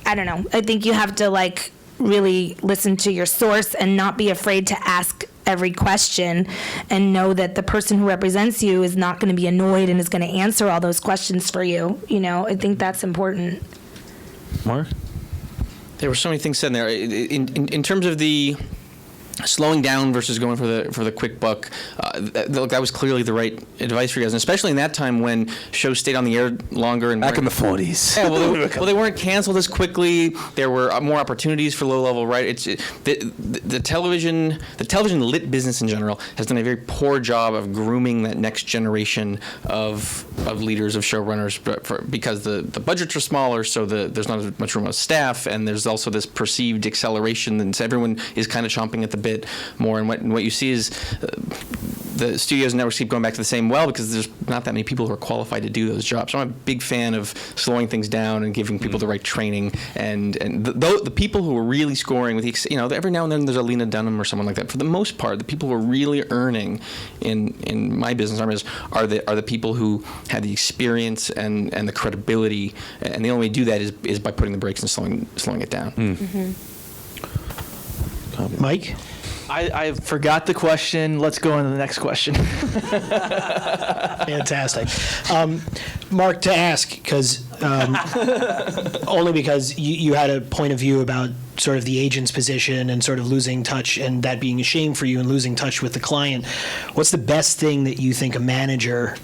I don't know, I think you have to like really listen to your source and not be afraid to ask every question and know that the person who represents you is not going to be annoyed and is going to answer all those questions for you. I think that's important. Mark? There were so many things said there. In terms of the slowing down versus going for the quick buck, that was clearly the right advice for you guys, and especially in that time when shows stayed on the air longer. And Back in the 40s. Yeah, well, they weren't canceled as quickly. There were more opportunities for low-level writers. The television lit business in general has done a very poor job of grooming that next generation of leaders, of showrunners, because the budgets are smaller, so there's not as much room of staff, and there's also this perceived acceleration, and so everyone is kind of chomping at the bit more. And what you see is the studios and networks keep going back to the same well because there's not that many people who are qualified to do those jobs. So I'm a big fan of slowing things down and giving people the right training. And the people who are really scoring with every now and then there's a Lena Dunham or someone like that. For the most part, the people who are really earning in my business are the people who have the experience and the credibility. And the only way to do that is by putting the brakes and slowing it down. Mm-hmm. Mike? I forgot the question. Let's go on to the next question. Fantastic. Mark, to ask, because only because you had a point of view about sort of the agent's position and sort of losing touch and that being a shame for you and losing touch with the client. What's the best thing that you think a manager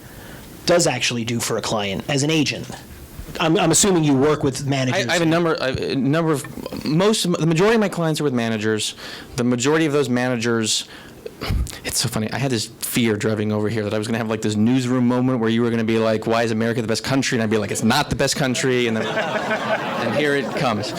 does actually do for a client as an agent? I'm assuming you work with managers. I have a number of the majority of my clients are with managers. The majority of those managers, it's so funny. I had this fear driving over here that I was going to have like this newsroom moment where you were going to be like, "Why is America the best country?" And I'd be like, "It's not the best country," and then and here it comes.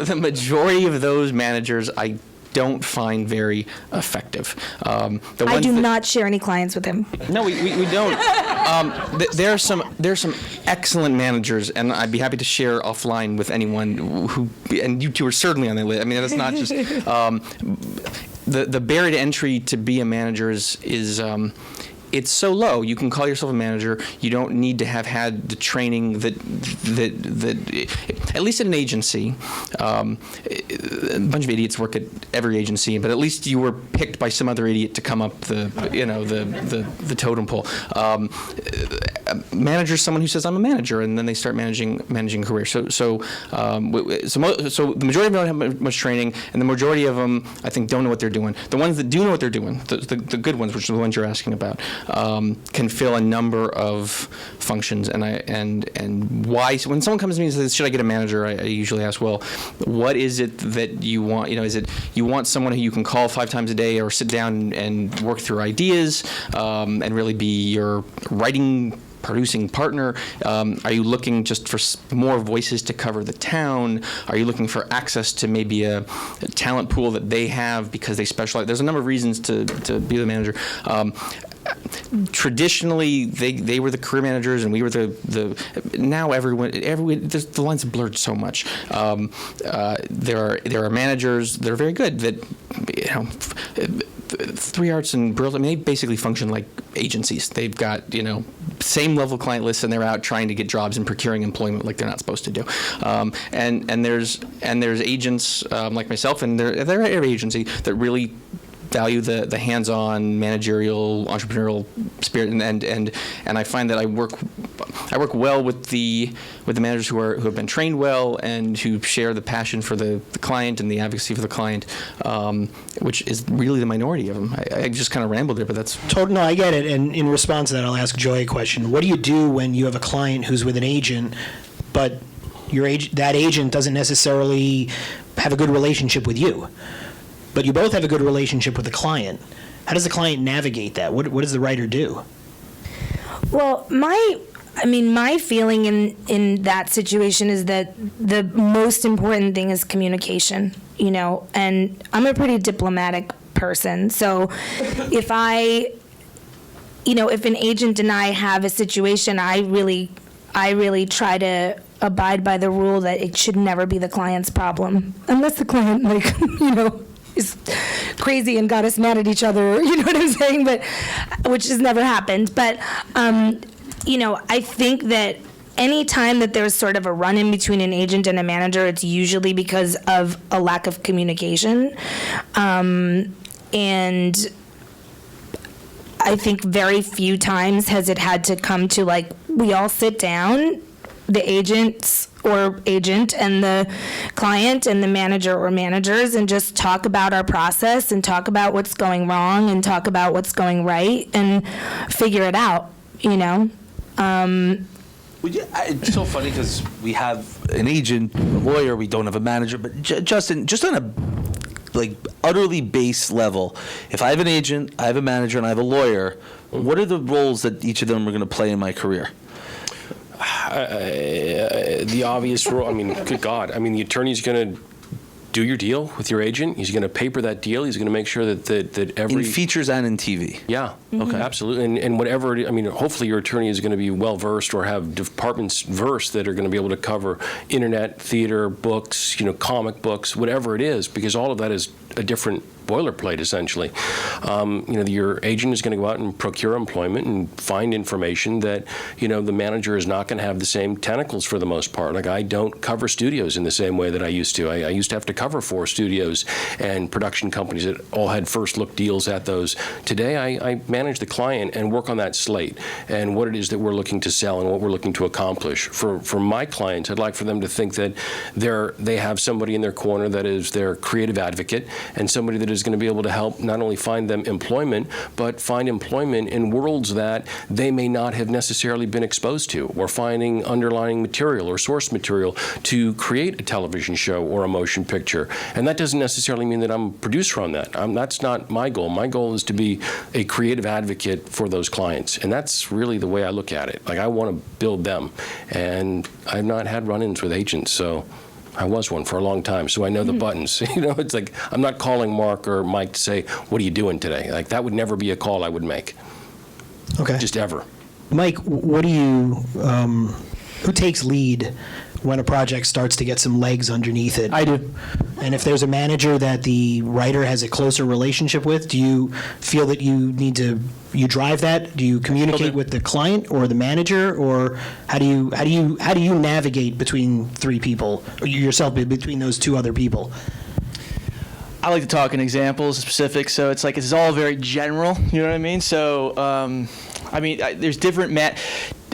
The majority of those managers I don't find very effective. I do not share any clients with him. No, we don't. There are some excellent managers, and I'd be happy to share offline with anyone who, and you two are certainly on the list. I mean, that's not just the barrier to entry to be a manager is it's so low. You can call yourself a manager. You don't need to have had the training that at least at an agency, a bunch of idiots work at every agency, but at least you were picked by some other idiot to come up the totem pole. Manager is someone who says, "I'm a manager," and then they start managing a career. So the majority of them don't have much training, and the majority of them, I think, don't know what they're doing. The ones that do know what they're doing, the good ones, which are the ones you're asking about, can fill a number of functions. And why? So when someone comes to me and says, "Should I get a manager?" I usually ask, "Well, what is it that you want? Is it you want someone who you can call 5 times a day or sit down and work through ideas and really be your producing partner? Are you looking just for more voices to cover the town? Are you looking for access to maybe a talent pool that they have because they specialize?" There's a number of reasons to be the manager. Traditionally, they were the career managers, and we were the. Now everyone, the lines have blurred so much. There are managers that are very good that, 3 Arts and Brill, they basically function like agencies. They've got, same level client lists, and they're out trying to get jobs and procuring employment like they're not supposed to do. And there's agents like myself, and they're at every agency that really value the hands-on managerial entrepreneurial spirit, and I find that I work well with the managers who have been trained well and who share the passion for the client and the advocacy for the client, which is really the minority of them. I just kind of rambled there, but that's No, I get it. And in response to that, I'll ask Joy a question. What do you do when you have a client who's with an agent, but that agent doesn't necessarily have a good relationship with you? But you both have a good relationship with the client. How does the client navigate that? What does the writer do? Well, my feeling in that situation is that the most important thing is communication, and I'm a pretty diplomatic person. So if I if an agent and I have a situation, I really try to abide by the rule that it should never be the client's problem, unless the client, is crazy and got us mad at each other, you know what I'm saying? But, which has never happened. But, I think that any time that there's sort of a run-in between an agent and a manager, it's usually because of a lack of communication. And I think very few times has it had to come to, we all sit down, the agent and the client and the manager or managers, and just talk about our process and talk about what's going wrong and talk about what's going right and figure it out, It's so funny because we have an agent, a lawyer, we don't have a manager, but Justin, just on a utterly base level, if I have an agent, I have a manager, and I have a lawyer, what are the roles that each of them are going to play in my career? The obvious role, good God. The attorney's going to do your deal with your agent. He's going to paper that deal. He's going to make sure that every... In features and in TV? Yeah. Okay. Absolutely. And whatever, hopefully your attorney is going to be well-versed or have departments versed that are going to be able to cover internet, theater, books, comic books, whatever it is, because all of that is a different boilerplate, essentially. Your agent is going to go out and procure employment and find information that, the manager is not going to have the same tentacles for the most part. I don't cover studios in the same way that I used to. I used to have to cover 4 studios and production companies that all had first look deals at those. Today, I manage the client and work on that slate and what it is that we're looking to sell and what we're looking to accomplish. For my clients, I'd like for them to think that they have somebody in their corner that is their creative advocate and somebody that is going to be able to help not only find them employment, but find employment in worlds that they may not have necessarily been exposed to, or finding underlying material or source material to create a television show or a motion picture. And that doesn't necessarily mean that I'm a producer on that. That's not my goal. My goal is to be a creative advocate for those clients. And that's really the way I look at it. I want to build them. And I've not had run-ins with agents, so I was one for a long time, so I know the buttons. It's I'm not calling Mark or Mike to say, what are you doing today? That would never be a call I would make. Okay. Just ever. Mike, what do you, who takes lead when a project starts to get some legs underneath it? I do. And if there's a manager that the writer has a closer relationship with, do you feel that you drive that? Do you communicate with the client or the manager, or how do you navigate between 3 people, or yourself between those 2 other people? I like to talk in examples, specifics, so it's all very general, you know what I mean? So, there's different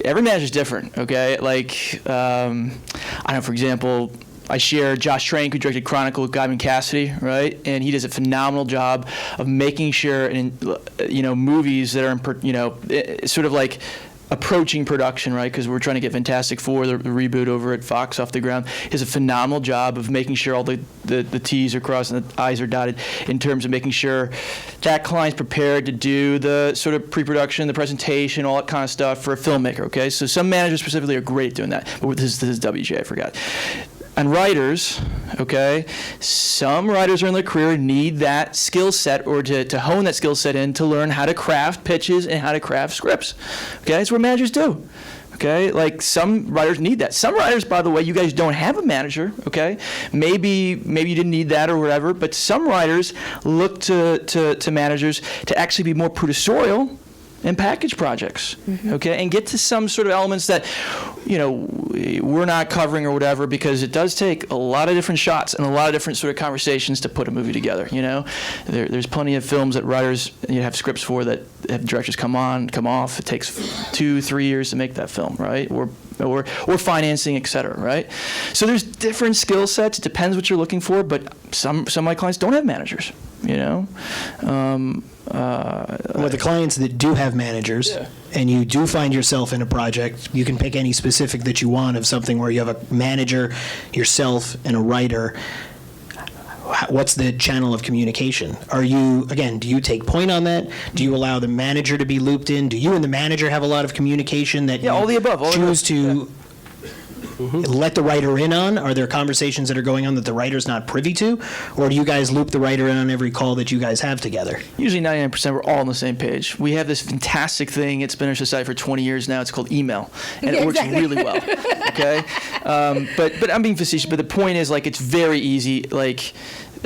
every manager's different, okay? I know, for example, I share Josh Trank, who directed Chronicle with Guy Cassidy, right? And he does a phenomenal job of making sure, movies that are, sort of approaching production, right? Because we're trying to get Fantastic Four, the reboot over at Fox, off the ground. He does a phenomenal job of making sure all the T's are crossed and the I's are dotted in terms of making sure that client's prepared to do the sort of pre-production, the presentation, all that kind of stuff for a filmmaker, okay? So some managers specifically are great at doing that. But this is WGAW, I forgot. And writers, okay, some writers early in their career need that skill set, or to hone that skill set in to learn how to craft pitches and how to craft scripts. Okay, that's what managers do. Okay, some writers need that. Some writers, by the way, you guys don't have a manager. Okay, maybe you didn't need that or whatever. But some writers look to managers to actually be more producerial and package projects, okay, and get to some sort of elements that, we're not covering or whatever, because it does take a lot of different shots and a lot of different sort of conversations to put a movie together. There's plenty of films that writers have scripts for that have directors come on, come off. It takes 2-3 years to make that film, right? Or financing, et cetera, right? So there's different skill sets. It depends what you're looking for, but some of my clients don't have managers, Well, the clients that do have managers, and you do find yourself in a project, you can pick any specific that you want of something where you have a manager, yourself, and a writer. What's the channel of communication? Do you take point on that? Do you allow the manager to be looped in? Do you and the manager have a lot of communication that all the above. choose to let the writer in on? Are there conversations that are going on that the writer's not privy to? Or do you guys loop the writer in on every call that you guys have together? Usually 99% we're all on the same page. We have this fantastic thing. It's been in our society for 20 years now. It's called email, and it works really well. Okay, but I'm being facetious. But the point is, like, it's very easy. Like,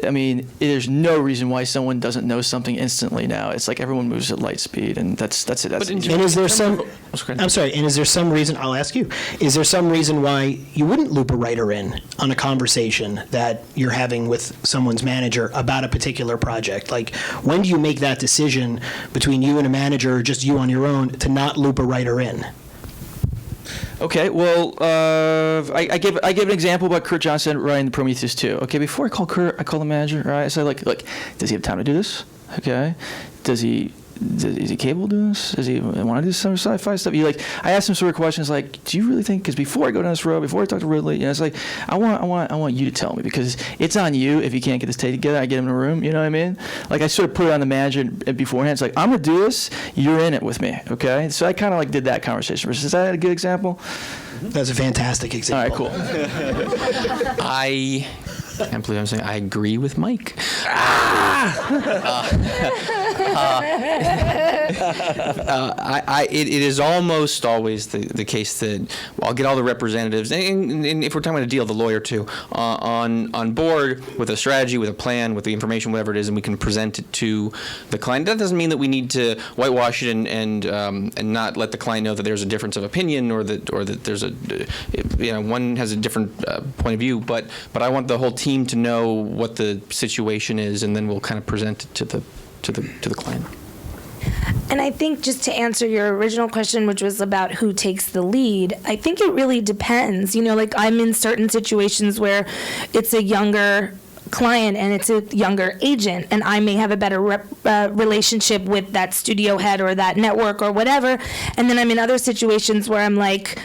I mean, there's no reason why someone doesn't know something instantly now. It's like everyone moves at light speed, and that's it. That's And is there some? I'm sorry. And is there some reason? I'll ask you. Is there some reason why you wouldn't loop a writer in on a conversation that you're having with someone's manager about a particular project? Like, when do you make that decision between you and a manager, or just you on your own, to not loop a writer in? Okay, well, I give an example about Kurt Johnson writing the Prometheus 2. Okay, before I call Kurt, I call the manager, right? I say, like, does he have time to do this? Okay, is he capable of doing this? Does he want to do some sci-fi stuff? I ask him sort of questions like, do you really think? Because before I go down this road, before I talk to Ridley, it's like I want you to tell me, because it's on you if you can't get this tape together. I get him in a room. You know what I mean? Like, I sort of put it on the manager beforehand. It's like, I'm gonna do this. You're in it with me. Okay. So I kind of did that conversation. Is that a good example? That's a fantastic example. All right, cool. I can't believe I'm saying I agree with Mike. It is almost always the case that I'll get all the representatives, and if we're talking about a deal, the lawyer too, on board with a strategy, with a plan, with the information, whatever it is, and we can present it to the client. That doesn't mean that we need to whitewash it and not let the client know that there's a difference of opinion, or that there's one has a different point of view. But I want the whole team to know what the situation is, and then we'll kind of present it to the client. And I think, just to answer your original question, which was about who takes the lead, I think it really depends. I'm in certain situations where it's a younger client and it's a younger agent, and I may have a better relationship with that studio head or that network or whatever. And then I'm in other situations where I'm like,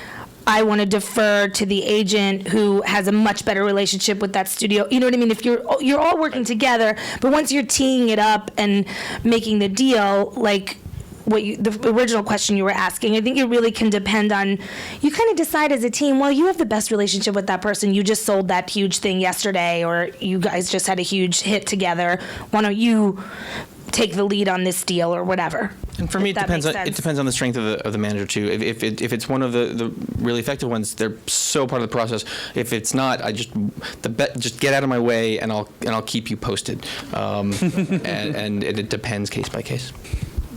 I want to defer to the agent who has a much better relationship with that studio. You know what I mean? If you're all working together, but once you're teeing it up and making the deal, like the original question you were asking, I think it really can depend on, you kind of decide as a team, well, you have the best relationship with that person. You just sold that huge thing yesterday, or you guys just had a huge hit together. Why don't you take the lead on this deal, or whatever? And for me, it depends on the strength of the manager too. If it's one of the really effective ones, they're so part of the process. If it's not, I just get out of my way, and I'll keep you posted. And it depends case by case.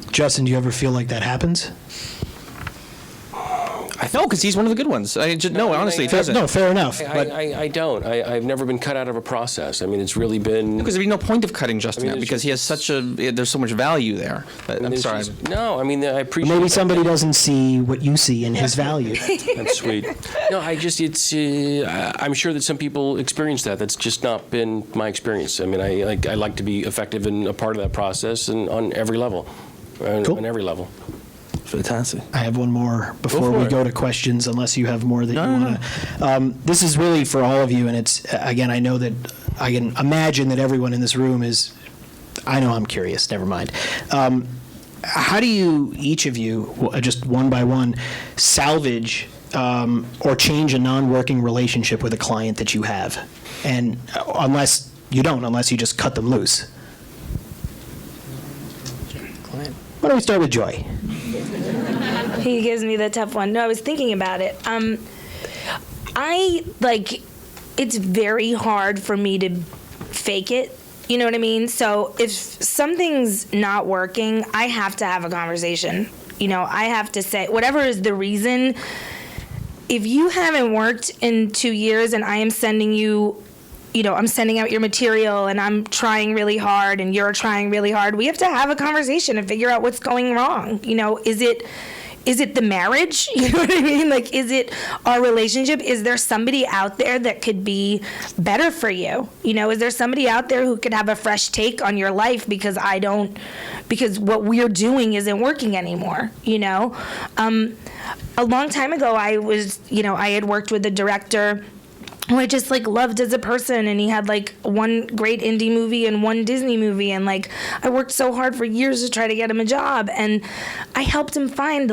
Justin, do you ever feel like that happens? I know, because he's one of the good ones. Honestly, it doesn't. No, fair enough. I don't. I've never been cut out of a process. I mean, it's really been... Because there'd be no point of cutting Justin out, because he has there's so much value there. I'm sorry. I appreciate... Maybe somebody doesn't see what you see in his value. That's sweet. No, I'm sure that some people experience that. That's just not been my experience. I mean, I like to be effective and a part of that process, and on every level. Cool. On every level. Fantastic. I have one more before we go to questions, unless you have more that you want to. This is really for all of you, and it's, again, I know that I can imagine that everyone in this room is, I know I'm curious, never mind. How do you, each of you, just one by one, salvage or change a non-working relationship with a client that you have? And unless you just cut them loose. Why don't we start with Joy? He gives me the tough one. No, I was thinking about it. It's very hard for me to fake it. You know what I mean? So if something's not working, I have to have a conversation. I have to say, whatever is the reason, if you haven't worked in 2 years and I am sending you, I'm sending out your material and I'm trying really hard and you're trying really hard, we have to have a conversation and figure out what's going wrong. Is it the marriage? You know what I mean? Like, is it our relationship? Is there somebody out there that could be better for you? Is there somebody out there who could have a fresh take on your life because what we're doing isn't working anymore, A long time ago, I had worked with a director who I just loved as a person, and he had one great indie movie and one Disney movie, and I worked so hard for years to try to get him a job, and I helped him find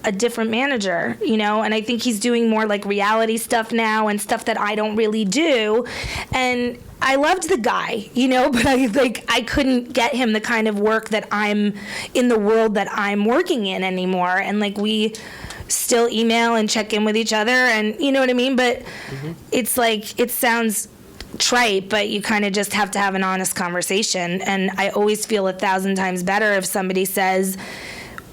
a different manager, and I think he's doing more like reality stuff now and stuff that I don't really do. And I loved the guy, but I couldn't get him the kind of work that I'm in the world that I'm working in anymore. And we still email and check in with each other, and you know what I mean? But it's it sounds trite, but you kind of just have to have an honest conversation. And I always feel 1,000 times better if somebody says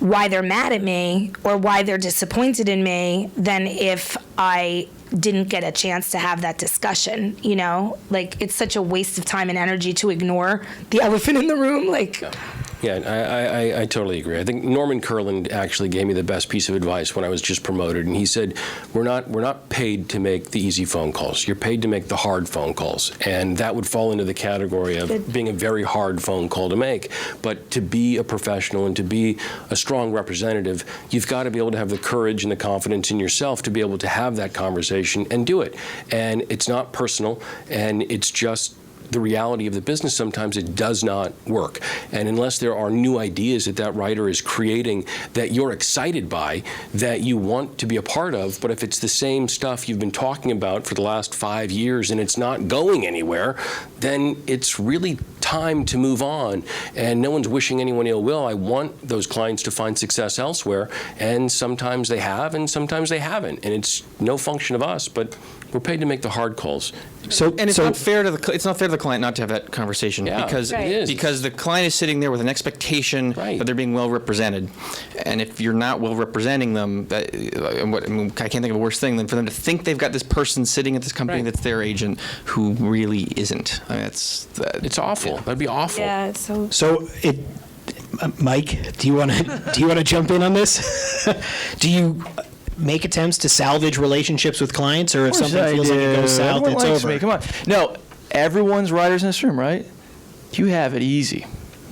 why they're mad at me or why they're disappointed in me than if I didn't get a chance to have that discussion, it's such a waste of time and energy to ignore the elephant in the room. Yeah, I totally agree. I think Norman Kurland actually gave me the best piece of advice when I was just promoted, and he said, "We're not paid to make the easy phone calls. You're paid to make the hard phone calls," and that would fall into the category of being a very hard phone call to make. But to be a professional and to be a strong representative, you've got to be able to have the courage and the confidence in yourself to be able to have that conversation and do it. And it's not personal, and it's just the reality of the business. Sometimes it does not work. And unless there are new ideas that writer is creating that you're excited by, that you want to be a part of, but if it's the same stuff you've been talking about for the last 5 years and it's not going anywhere, then it's really time to move on. And no one's wishing anyone ill will. I want those clients to find success elsewhere, and sometimes they have and sometimes they haven't. And it's no function of us, but we're paid to make the hard calls. And it's not fair to the client not to have that conversation, because it is. because the client is sitting there with an expectation that they're being well represented, and if you're not well representing them, I can't think of a worse thing than for them to think they've got this person sitting at this company that's their agent who really isn't. I mean, it's awful. That'd be awful. Yeah, it's so. So Mike, do you want to jump in on this? Do you make attempts to salvage relationships with clients, or if something feels like it goes south, Everyone it's likes over? me. Come on. No, everyone's writers in this room, right? You have it easy.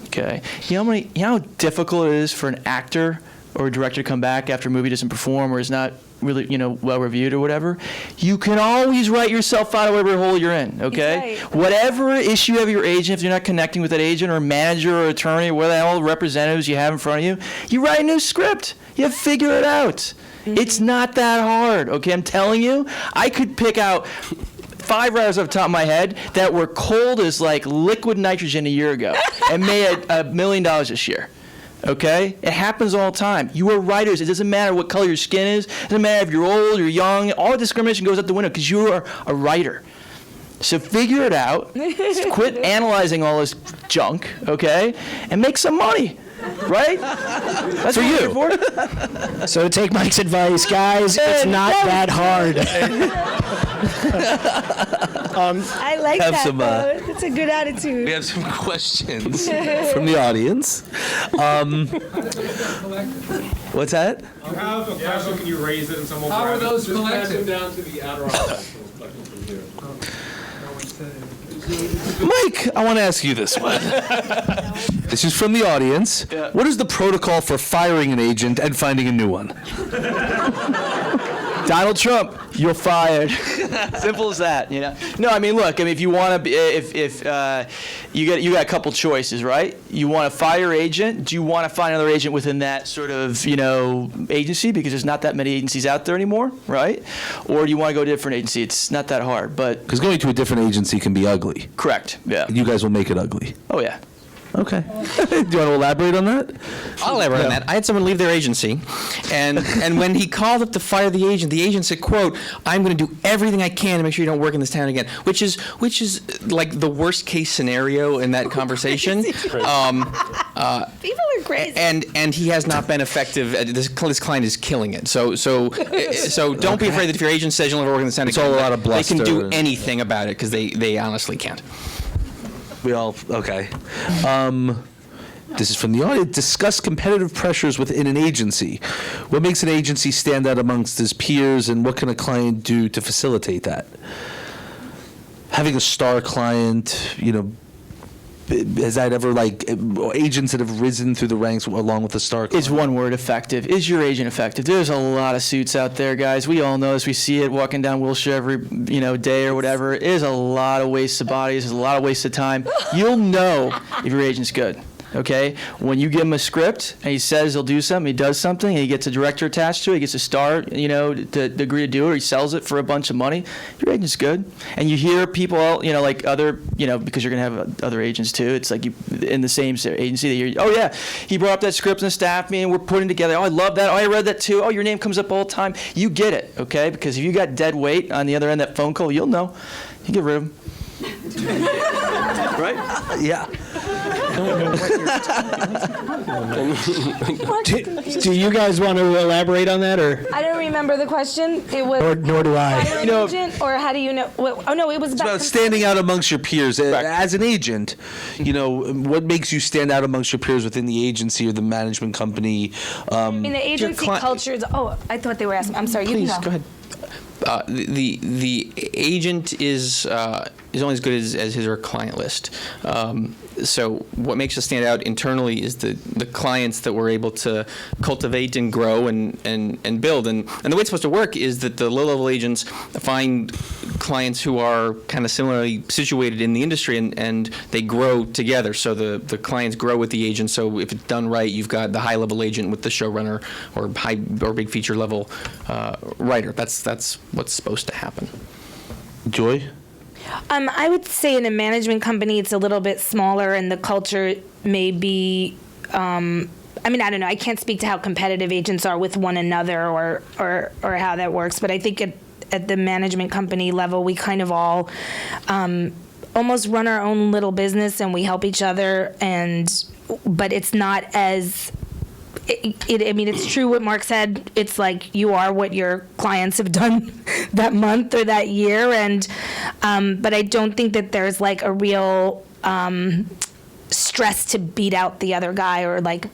Okay. You know how difficult it is for an actor or a director to come back after a movie doesn't perform or is not really, well reviewed or whatever? You can always write yourself out of whatever hole you're in, okay? Right. Whatever issue you have with your agent, if you're not connecting with that agent or manager or attorney or whatever the hell representatives you have in front of you, you write a new script. You figure it out. It's not that hard, okay? I'm telling you, I could pick out 5 writers off the top of my head that were cold as like liquid nitrogen a year ago and made $1 million this year. Okay? It happens all the time. You are writers. It doesn't matter what color your skin is. It doesn't matter if you're old or young. All discrimination goes out the window because you are a writer. So figure it out. Quit analyzing all this junk, okay? And make some money. Right? That's for you. So take Mike's advice, guys. It's not that hard. I like Have that, some, though. It's a good attitude. We have some questions from the audience. What's that? You have a question, can you raise it and someone will How are grab it? those Just pass collected? them down to the Adderall professionals collecting from here. Mike, I want to ask you this one. This is from the audience. What is the protocol for firing an agent and finding a new one? Donald Trump, you're fired. Simple as that, No, I mean, look, if you want to be, if you got a couple choices, right? You want to fire your agent. Do you want to find another agent within that sort of, agency, because there's not that many agencies out there anymore, right? Or do you want to go to a different agency? It's not that hard, but Because going to a different agency can be ugly. correct. Yeah. You guys will make it ugly. Oh yeah. Okay. Do you want to elaborate on that? I'll elaborate on that. I had someone leave their agency, and when he called up to fire the agent said, quote, "I'm going to do everything I can to make sure you don't work in this town again," which is like the worst case scenario in that conversation. People are crazy. And he has not been effective. This client is killing it. So don't be afraid that if your agent says you'll never work in this town again, all a lot of they can do bluster. anything about it because they honestly can't. Okay. This is from the audience. Discuss competitive pressures within an agency. What makes an agency stand out amongst its peers, and what can a client do to facilitate that? Having a star client, has that ever, agents that have risen through the ranks along with the star client? It's one word: effective. Is your agent effective? There's a lot of suits out there, guys. We all know this. We see it walking down Wilshire every day or whatever. It is a lot of wasted bodies. There's a lot of wasted time. You'll know if your agent's good. Okay, when you give him a script and he says he'll do something, he does something, and he gets a director attached to it, he gets a star, to agree to do it, or he sells it for a bunch of money, your agent's good. And you hear people, like other, because you're gonna have other agents too. It's like you in the same agency, they hear, oh yeah, he brought up that script in the staff meeting, we're putting together. Oh, I love that. Oh, I read that too. Oh, your name comes up all the time. You get it, okay? Because if you got dead weight on the other end of that phone call, you'll know. You get rid of him. Right? Yeah. Do you guys want to elaborate on that, or? I don't remember the question. It was Nor do I. hire an agent, or how do you know? Oh no, it was About about standing out amongst your peers as an agent, what makes you stand out amongst your peers within the agency or the management company? I mean, the agency culture is. Oh, I thought they were asking. I'm sorry. Please, you can go ahead. The agent is only as good as his or her client list. So what makes us stand out internally is the clients that we're able to cultivate and grow and build. And the way it's supposed to work is that the low-level agents find clients who are kind of similarly situated in the industry, and they grow together. So the clients grow with the agent. So if it's done right, you've got the high-level agent with the showrunner or big feature level writer. That's what's supposed to happen. Joy? I would say in a management company, it's a little bit smaller, and the culture may be. I mean, I don't know. I can't speak to how competitive agents are with one another, or how that works. But I think at the management company level, we kind of all almost run our own little business, and we help each other. But it's not as. I mean, it's true what Mark said. It's like you are what your clients have done that month or that year, and but I don't think that there's like a real stress to beat out the other guy or like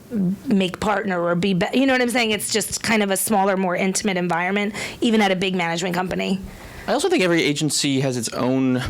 make partner or be. You know what I'm saying? It's just kind of a smaller, more intimate environment, even at a big management company. I also think every agency has its own.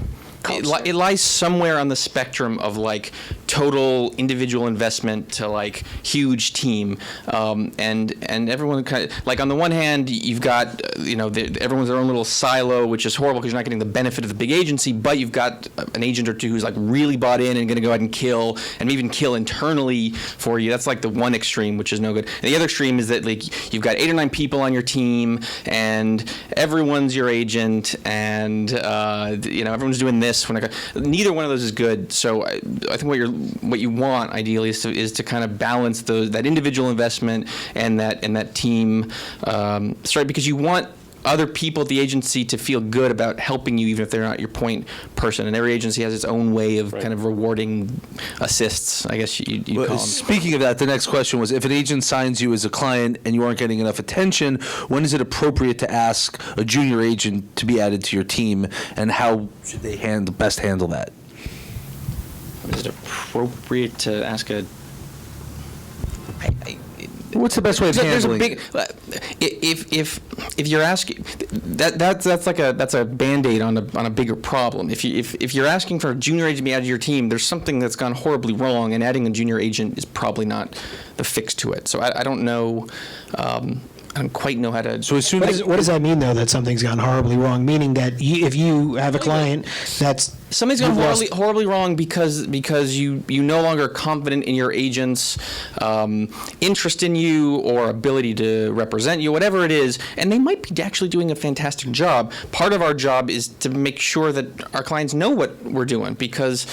It lies somewhere on the spectrum of like total individual investment to like huge team, and everyone kind of like on the one hand you've got everyone's their own little silo, which is horrible because you're not getting the benefit of the big agency, but you've got an agent or two who's like really bought in and going to go ahead and kill and even kill internally for you. That's like the one extreme, which is no good. And the other extreme is that like you've got 8 or 9 people on your team and everyone's your agent and everyone's doing this. Neither one of those is good. So I think what you want ideally is to kind of balance that individual investment and that team strike, because you want other people at the agency to feel good about helping you, even if they're not your point person. And every agency has its own way of kind of rewarding assists, I guess you'd call them. Speaking of that, the next question was, if an agent signs you as a client and you aren't getting enough attention, when is it appropriate to ask a junior agent to be added to your team, and how should they best handle that? Is it appropriate to ask a... What's the best way of handling? There's a big, if you're asking, that's a Band-Aid on a bigger problem. If you're asking for a junior agent to be added to your team, there's something that's gone horribly wrong, and adding a junior agent is probably not the fix to it. So I don't know. I don't quite know how to. So as soon as what does that mean, though, that something's gone horribly wrong? Meaning that if you have a client that's something's gone horribly wrong because you no longer are confident in your agent's interest in you or ability to represent you, whatever it is, and they might be actually doing a fantastic job. Part of our job is to make sure that our clients know what we're doing, because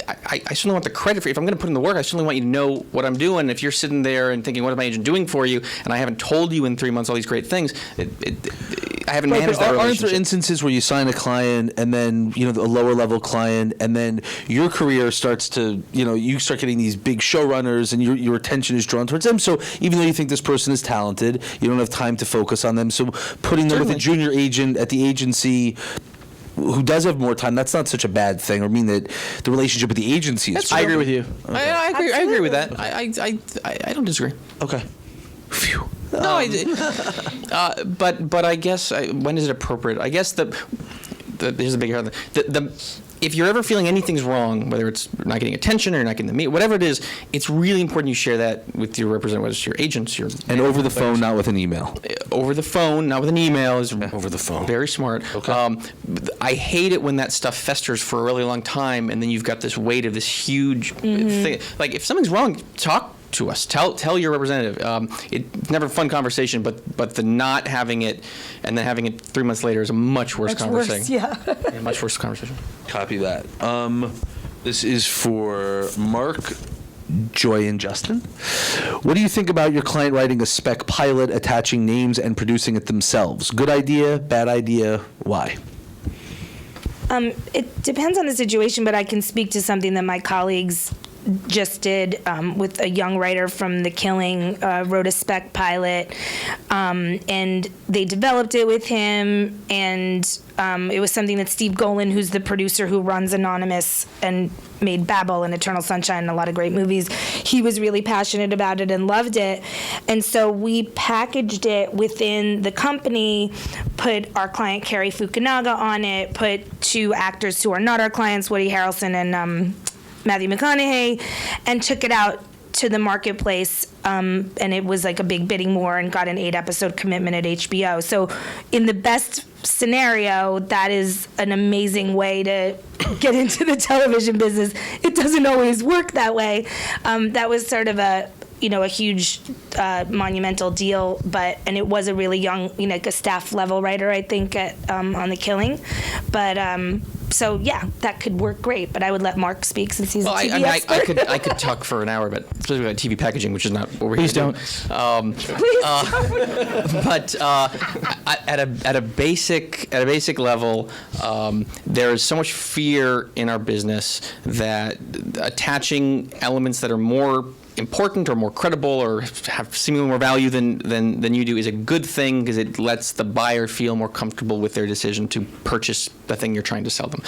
I certainly want the credit for it. If I'm going to put in the work, I certainly want you to know what I'm doing. If you're sitting there and thinking, what is my agent doing for you, and I haven't told you in 3 months all these great things, I haven't managed that relationship. Aren't there instances where you sign a client and then, a lower level client, and then your career starts to, you start getting these big showrunners and your attention is drawn towards them. So even though you think this person is talented, you don't have time to focus on them. So putting them with a junior agent at the agency who does have more time, that's not such a bad thing, or mean that the relationship with the agency is. I agree with you. Okay. I agree with that. I don't disagree. Okay. Phew. No, but I guess when is it appropriate? I guess here's a big if you're ever feeling anything's wrong, whether it's not getting attention or not getting the meet, whatever it is, it's really important you share that with your representative, whether it's your agents, your And over the phone, not with an email. over the phone, not with an email, is Over the phone. very smart. Okay. I hate it when that stuff festers for a really long time, and then you've got this weight of this huge thing. Like, if something's wrong, talk to us. Tell your representative. It's never a fun conversation, but the not having it and then having it 3 months later is a much worse conversation. yeah. Yeah, much worse conversation. Copy that. This is for Mark, Joy, and Justin. What do you think about your client writing a spec pilot, attaching names, and producing it themselves? Good idea, bad idea, why? It depends on the situation, but I can speak to something that my colleagues just did with a young writer from The Killing, wrote a spec pilot, and they developed it with him, and it was something that Steve Golan, who's the producer who runs Anonymous and made Babel and Eternal Sunshine and a lot of great movies, he was really passionate about it and loved it. And so we packaged it within the company, put our client Carrie Fukunaga on it, put two actors who are not our clients, Woody Harrelson and Matthew McConaughey, and took it out to the marketplace, and it was like a big bidding war and got an 8-episode commitment at HBO. So in the best scenario, that is an amazing way to get into the television business. It doesn't always work that way. That was sort of a huge monumental deal, and it was a really young, like a staff level writer, I think, on The Killing. But so yeah, that could work great. But I would let Mark speak since he's a TV expert. I could talk for an hour, but specifically about TV packaging, which is not what we're Please here to don't. do. Please don't. But at a basic level, there is so much fear in our business that attaching elements that are more important or more credible or have seemingly more value than you do is a good thing, because it lets the buyer feel more comfortable with their decision to purchase the thing you're trying to sell them.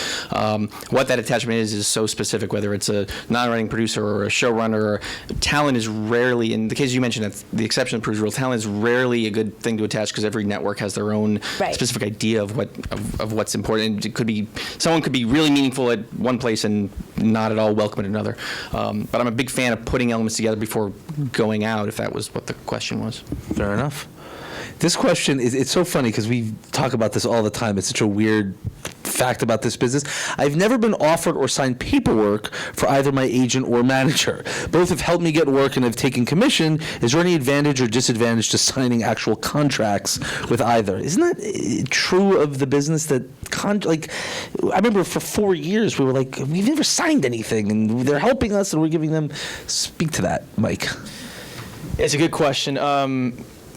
What that attachment is so specific, whether it's a non-writing producer or a showrunner. Or talent is rarely, in the case you mentioned, that's the exception of producer rule, talent is rarely a good thing to attach, because every network has their own specific idea of what's important. It could be, someone could be really meaningful at one place and not at all welcome at another. But I'm a big fan of putting elements together before going out, if that was what the question was. Fair enough. This question it's so funny because we talk about this all the time. It's such a weird fact about this business. I've never been offered or signed paperwork for either my agent or manager. Both have helped me get work and have taken commission. Is there any advantage or disadvantage to signing actual contracts with either? Isn't that true of the business that, I remember for 4 years we were like, we've never signed anything, and they're helping us and we're giving them. Speak to that, Mike. It's a good question.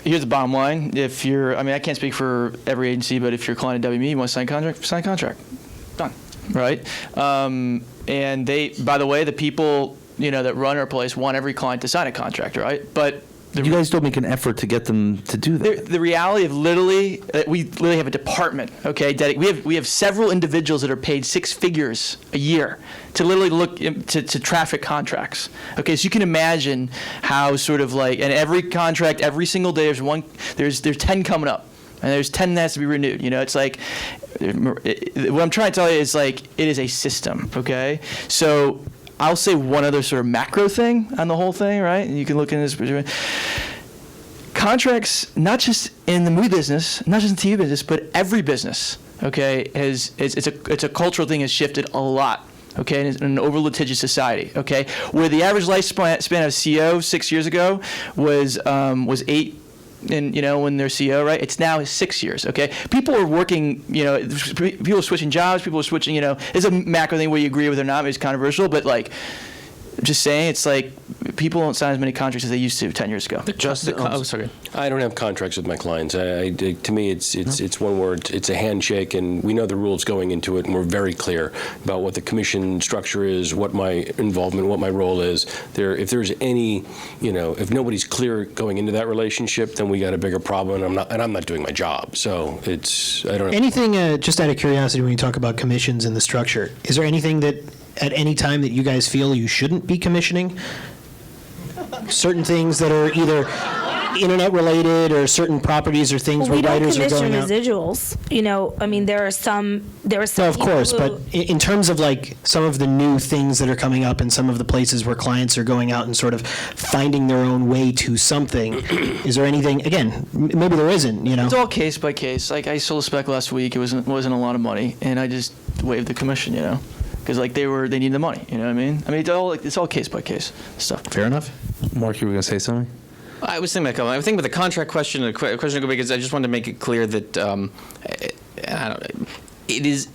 Here's the bottom line. If you're, I can't speak for every agency, but if you're a client at WME, you want to sign a contract. Done. Right? And they, by the way, the people, that run our place want every client to sign a contract, right? But you guys don't make an effort to get them to do that. The reality of we literally have a department, okay? We have several individuals that are paid 6 figures a year to literally look to traffic contracts. Okay, so you can imagine how sort of and every contract, every single day, there's 10 coming up, and there's 10 that has to be renewed. It's like, what I'm trying to tell you is it is a system, okay? So I'll say one other sort of macro thing on the whole thing, right? And you can look in this. Contracts, not just in the movie business, not just in the TV business, but every business, okay, it's a cultural thing, has shifted a lot, okay, in an over-litigious society, okay, where the average lifespan of a CEO 6 years ago was 8. And when they're CEO, right? It's now 6 years. Okay, people are working. People are switching jobs. People are switching. It's a macro thing where you agree with or not. It's controversial, but just saying, it's people don't sign as many contracts as they used to 10 years ago. Sorry. I don't have contracts with my clients. To me, it's one word. It's a handshake, and we know the rules going into it, and we're very clear about what the commission structure is, what my involvement, what my role is. If there's any, if nobody's clear going into that relationship, then we got a bigger problem, and I'm not doing my job. So I don't know. Anything, just out of curiosity, when you talk about commissions and the structure, is there anything that at any time that you guys feel you shouldn't be commissioning? Certain things that are either internet related or certain properties or things We where don't writers are commission going out? residuals. I mean, there are some No, of course, people but who- in terms of like some of the new things that are coming up and some of the places where clients are going out and sort of finding their own way to something, is there anything, again, maybe there isn't, It's all case by case. Like I sold a spec last week. It wasn't a lot of money, and I just waived the commission, because like they needed the money. You know what I mean? It's all case by case stuff. Fair enough. Mark, you were going to say something? I was thinking about I think with the contract question, a question because I just wanted to make it clear that it is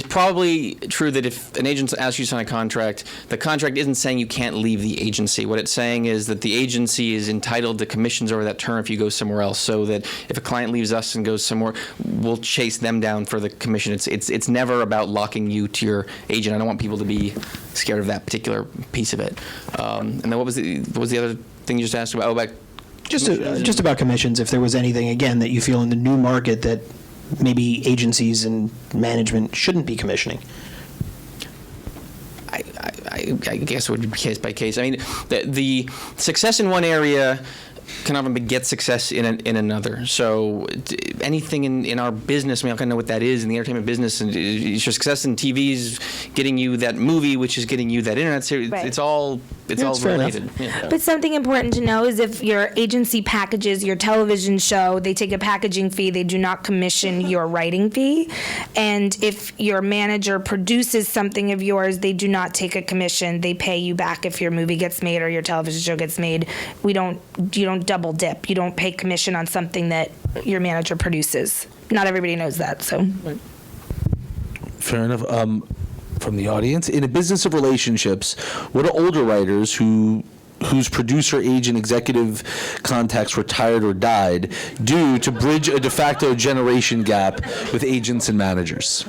probably true that if an agent asks you to sign a contract, the contract isn't saying you can't leave the agency. What it's saying is that the agency is entitled to commissions over that term if you go somewhere else. So that if a client leaves us and goes somewhere, we'll chase them down for the commission. It's never about locking you to your agent. I don't want people to be scared of that particular piece of it. And then what was the other thing you just asked about? Oh, about Just about commissions, if there was anything, again, that you feel in the new market that maybe agencies and management shouldn't be commissioning. I guess it would be case by case. I mean, the success in one area can often beget success in another. So anything in our business, I mean, I kind of know what that is in the entertainment business. And your success in TV is getting you that movie, which is getting you that internet series. Right. It's all fair enough. related. Yeah. But something important to know is if your agency packages your television show, they take a packaging fee. They do not commission your writing fee. And if your manager produces something of yours, they do not take a commission. They pay you back if your movie gets made or your television show gets made. You don't double dip. You don't pay commission on something that your manager produces. Not everybody knows that, so. Fair enough. From the audience, in a business of relationships, what do older writers whose producer, agent, executive contacts retired or died do to bridge a de facto generation gap with agents and managers?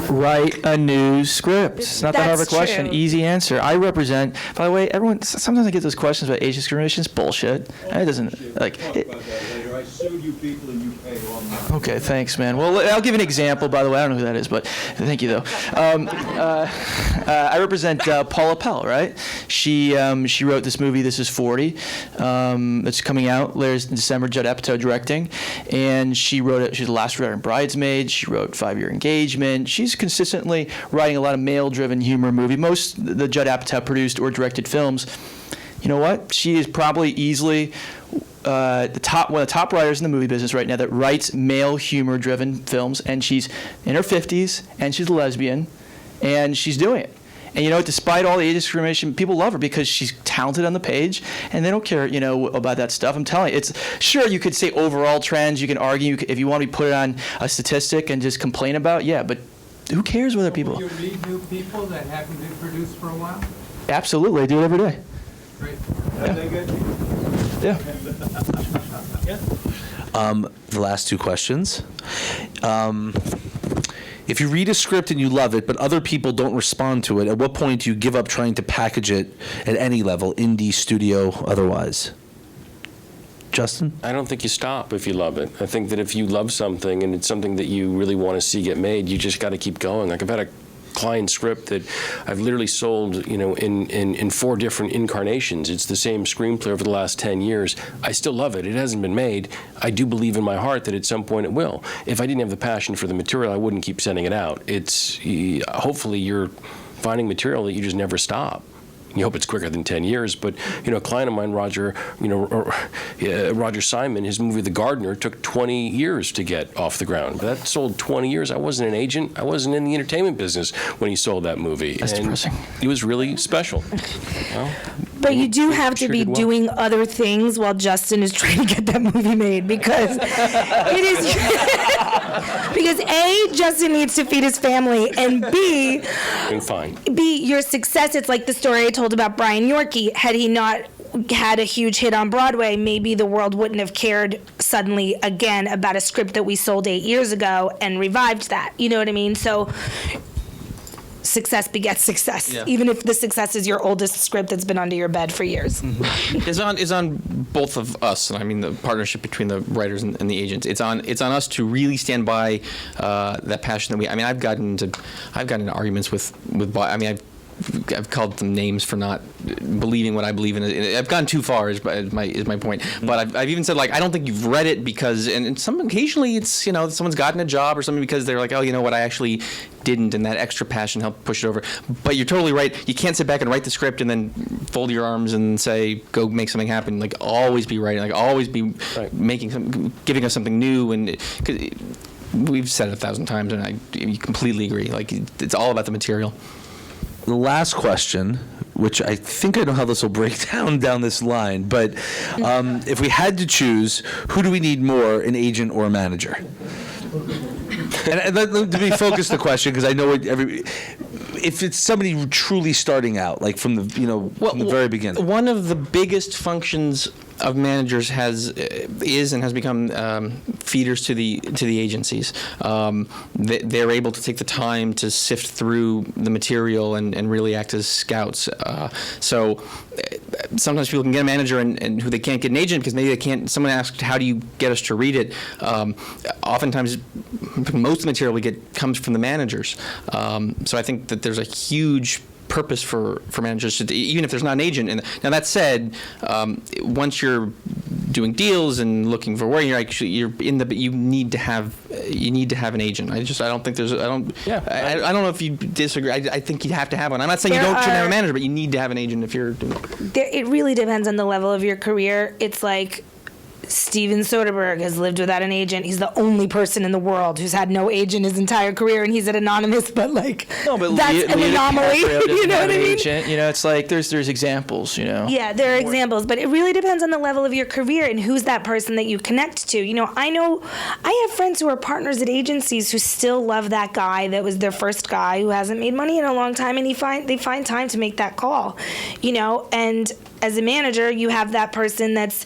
Write a new script. It's not that hard of a That's question. true. Easy answer. I represent. By the way, everyone. Sometimes I get those questions about age discrimination. It's bullshit. It doesn't like. Talk about that later. I sued you people and you paid all my money. Okay, thanks, man. Well, I'll give an example, by the way. I don't know who that is, but thank you, though. I represent Paula Pell, right? She wrote this movie, This Is 40. It's coming out later in December, Judd Apatow directing. And she wrote it. She's the last writer in Bridesmaids. She wrote 5 Year Engagement. She's consistently writing a lot of male-driven humor movie. Most of the Judd Apatow produced or directed films. You know what? She is probably easily one of the top writers in the movie business right now that writes male humor-driven films, and she's in her 50s, and she's a lesbian, and she's doing it. And despite all the age discrimination, people love her because she's talented on the page, and they don't care, about that stuff. I'm telling you, it's sure you could say overall trends. You can argue if you want to put it on a statistic and just complain about, but who cares whether people? Would you need new people that haven't been produced for a while? Absolutely, I do it every day. Great. Are they good? Yeah. The last two questions. If you read a script and you love it, but other people don't respond to it, at what point do you give up trying to package it at any level, indie, studio, otherwise? Justin? I don't think you stop if you love it. I think that if you love something and it's something that you really want to see get made, you just got to keep going. Like I've had a client script that I've literally sold, in 4 different incarnations. It's the same screenplay over the last 10 years. I still love it. It hasn't been made. I do believe in my heart that at some point it will. If I didn't have the passion for the material, I wouldn't keep sending it out. Hopefully you're finding material that you just never stop. You hope it's quicker than 10 years, but a client of mine, Roger Simon, his movie The Gardener took 20 years to get off the ground. But that sold 20 years. I wasn't an agent. I wasn't in the entertainment business when he sold that movie. That's depressing. It was really special. Well, But you do have to sure be did well. doing other things while Justin is trying to get that movie made because it is because A, Justin needs to feed his family, and B, doing fine. your success. It's like the story I told about Brian Yorkie. Had he not had a huge hit on Broadway, maybe the world wouldn't have cared suddenly again about a script that we sold 8 years ago and revived that. You know what I mean? So success begets success, even if the success is your oldest script that's been under your bed for years. Is on both of us, and I mean the partnership between the writers and the agents. It's on us to really stand by that passion that we. I mean, I've gotten into arguments with. I mean, I've I've called them names for not believing what I believe in. I've gone too far is my point. But I've even said, like, I don't think you've read it because, and occasionally it's, you know, someone's gotten a job or something because they're like, oh, you know what, I actually didn't, and that extra passion helped push it over. But you're totally right. You can't sit back and write the script and then fold your arms and say, go make something happen. Like, always be writing. Like, always be giving us something new. And 'cause we've said it 1,000 times, and I completely agree. Like, it's all about the material. The last question, which I think I know how this will break down this line, but if we had to choose, who do we need more, an agent or a manager? And let me focus the question, because I know if it's somebody truly starting out, like from the from the very beginning. One of the biggest functions of managers is and has become feeders to the agencies. They're able to take the time to sift through the material and really act as scouts. So sometimes people can get a manager and who they can't get an agent because maybe they can't. Someone asked, how do you get us to read it? Oftentimes, most of the material we get comes from the managers. So I think that there's a huge purpose for managers to, even if there's not an agent. And now that said, once you're doing deals and looking for where but you need to have an agent. I don't know if you disagree. I think you have to have one. I'm not saying you shouldn't have a manager, but you need to have an agent if you're doing it. It really depends on the level of your career. It's like Steven Soderbergh has lived without an agent. He's the only person in the world who's had no agent his entire career, and he's an anonymous. But that's an anomaly. You know what I mean? Agent, it's like there's examples. Yeah, there are examples, but it really depends on the level of your career and who's that person that you connect to. I have friends who are partners at agencies who still love that guy that was their first guy who hasn't made money in a long time, and they find time to make that call. And as a manager, you have that person that's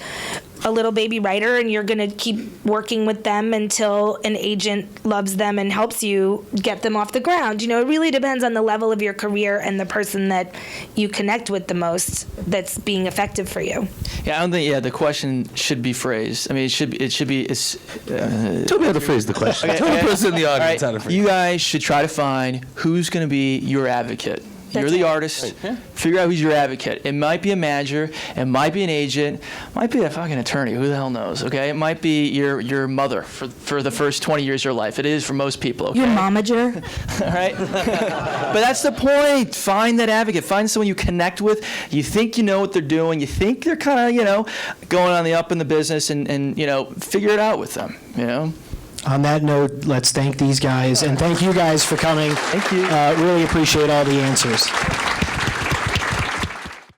a little baby writer, and you're going to keep working with them until an agent loves them and helps you get them off the ground. It really depends on the level of your career and the person that you connect with the most that's being effective for you. Yeah, I don't think. Yeah, the question should be phrased. I mean, it should be. Tell me how to phrase the question. Okay, Tell the person in the audience how to phrase it. You guys should try to find who's going to be your advocate. You're the artist. Right. Figure out who's your advocate. It might be a manager. It might be an agent. It might be a fucking attorney. Who the hell knows? Okay. It might be your mother for the first 20 years of your life. It is for most people. Okay? Your momager. All right. But that's the point. Find that advocate. Find someone you connect with. You think you know what they're doing. You think they're kind of going on the up in the business, and figure it out with them. On that note, let's thank these guys, and thank you guys for coming. Thank you. Really appreciate all the answers.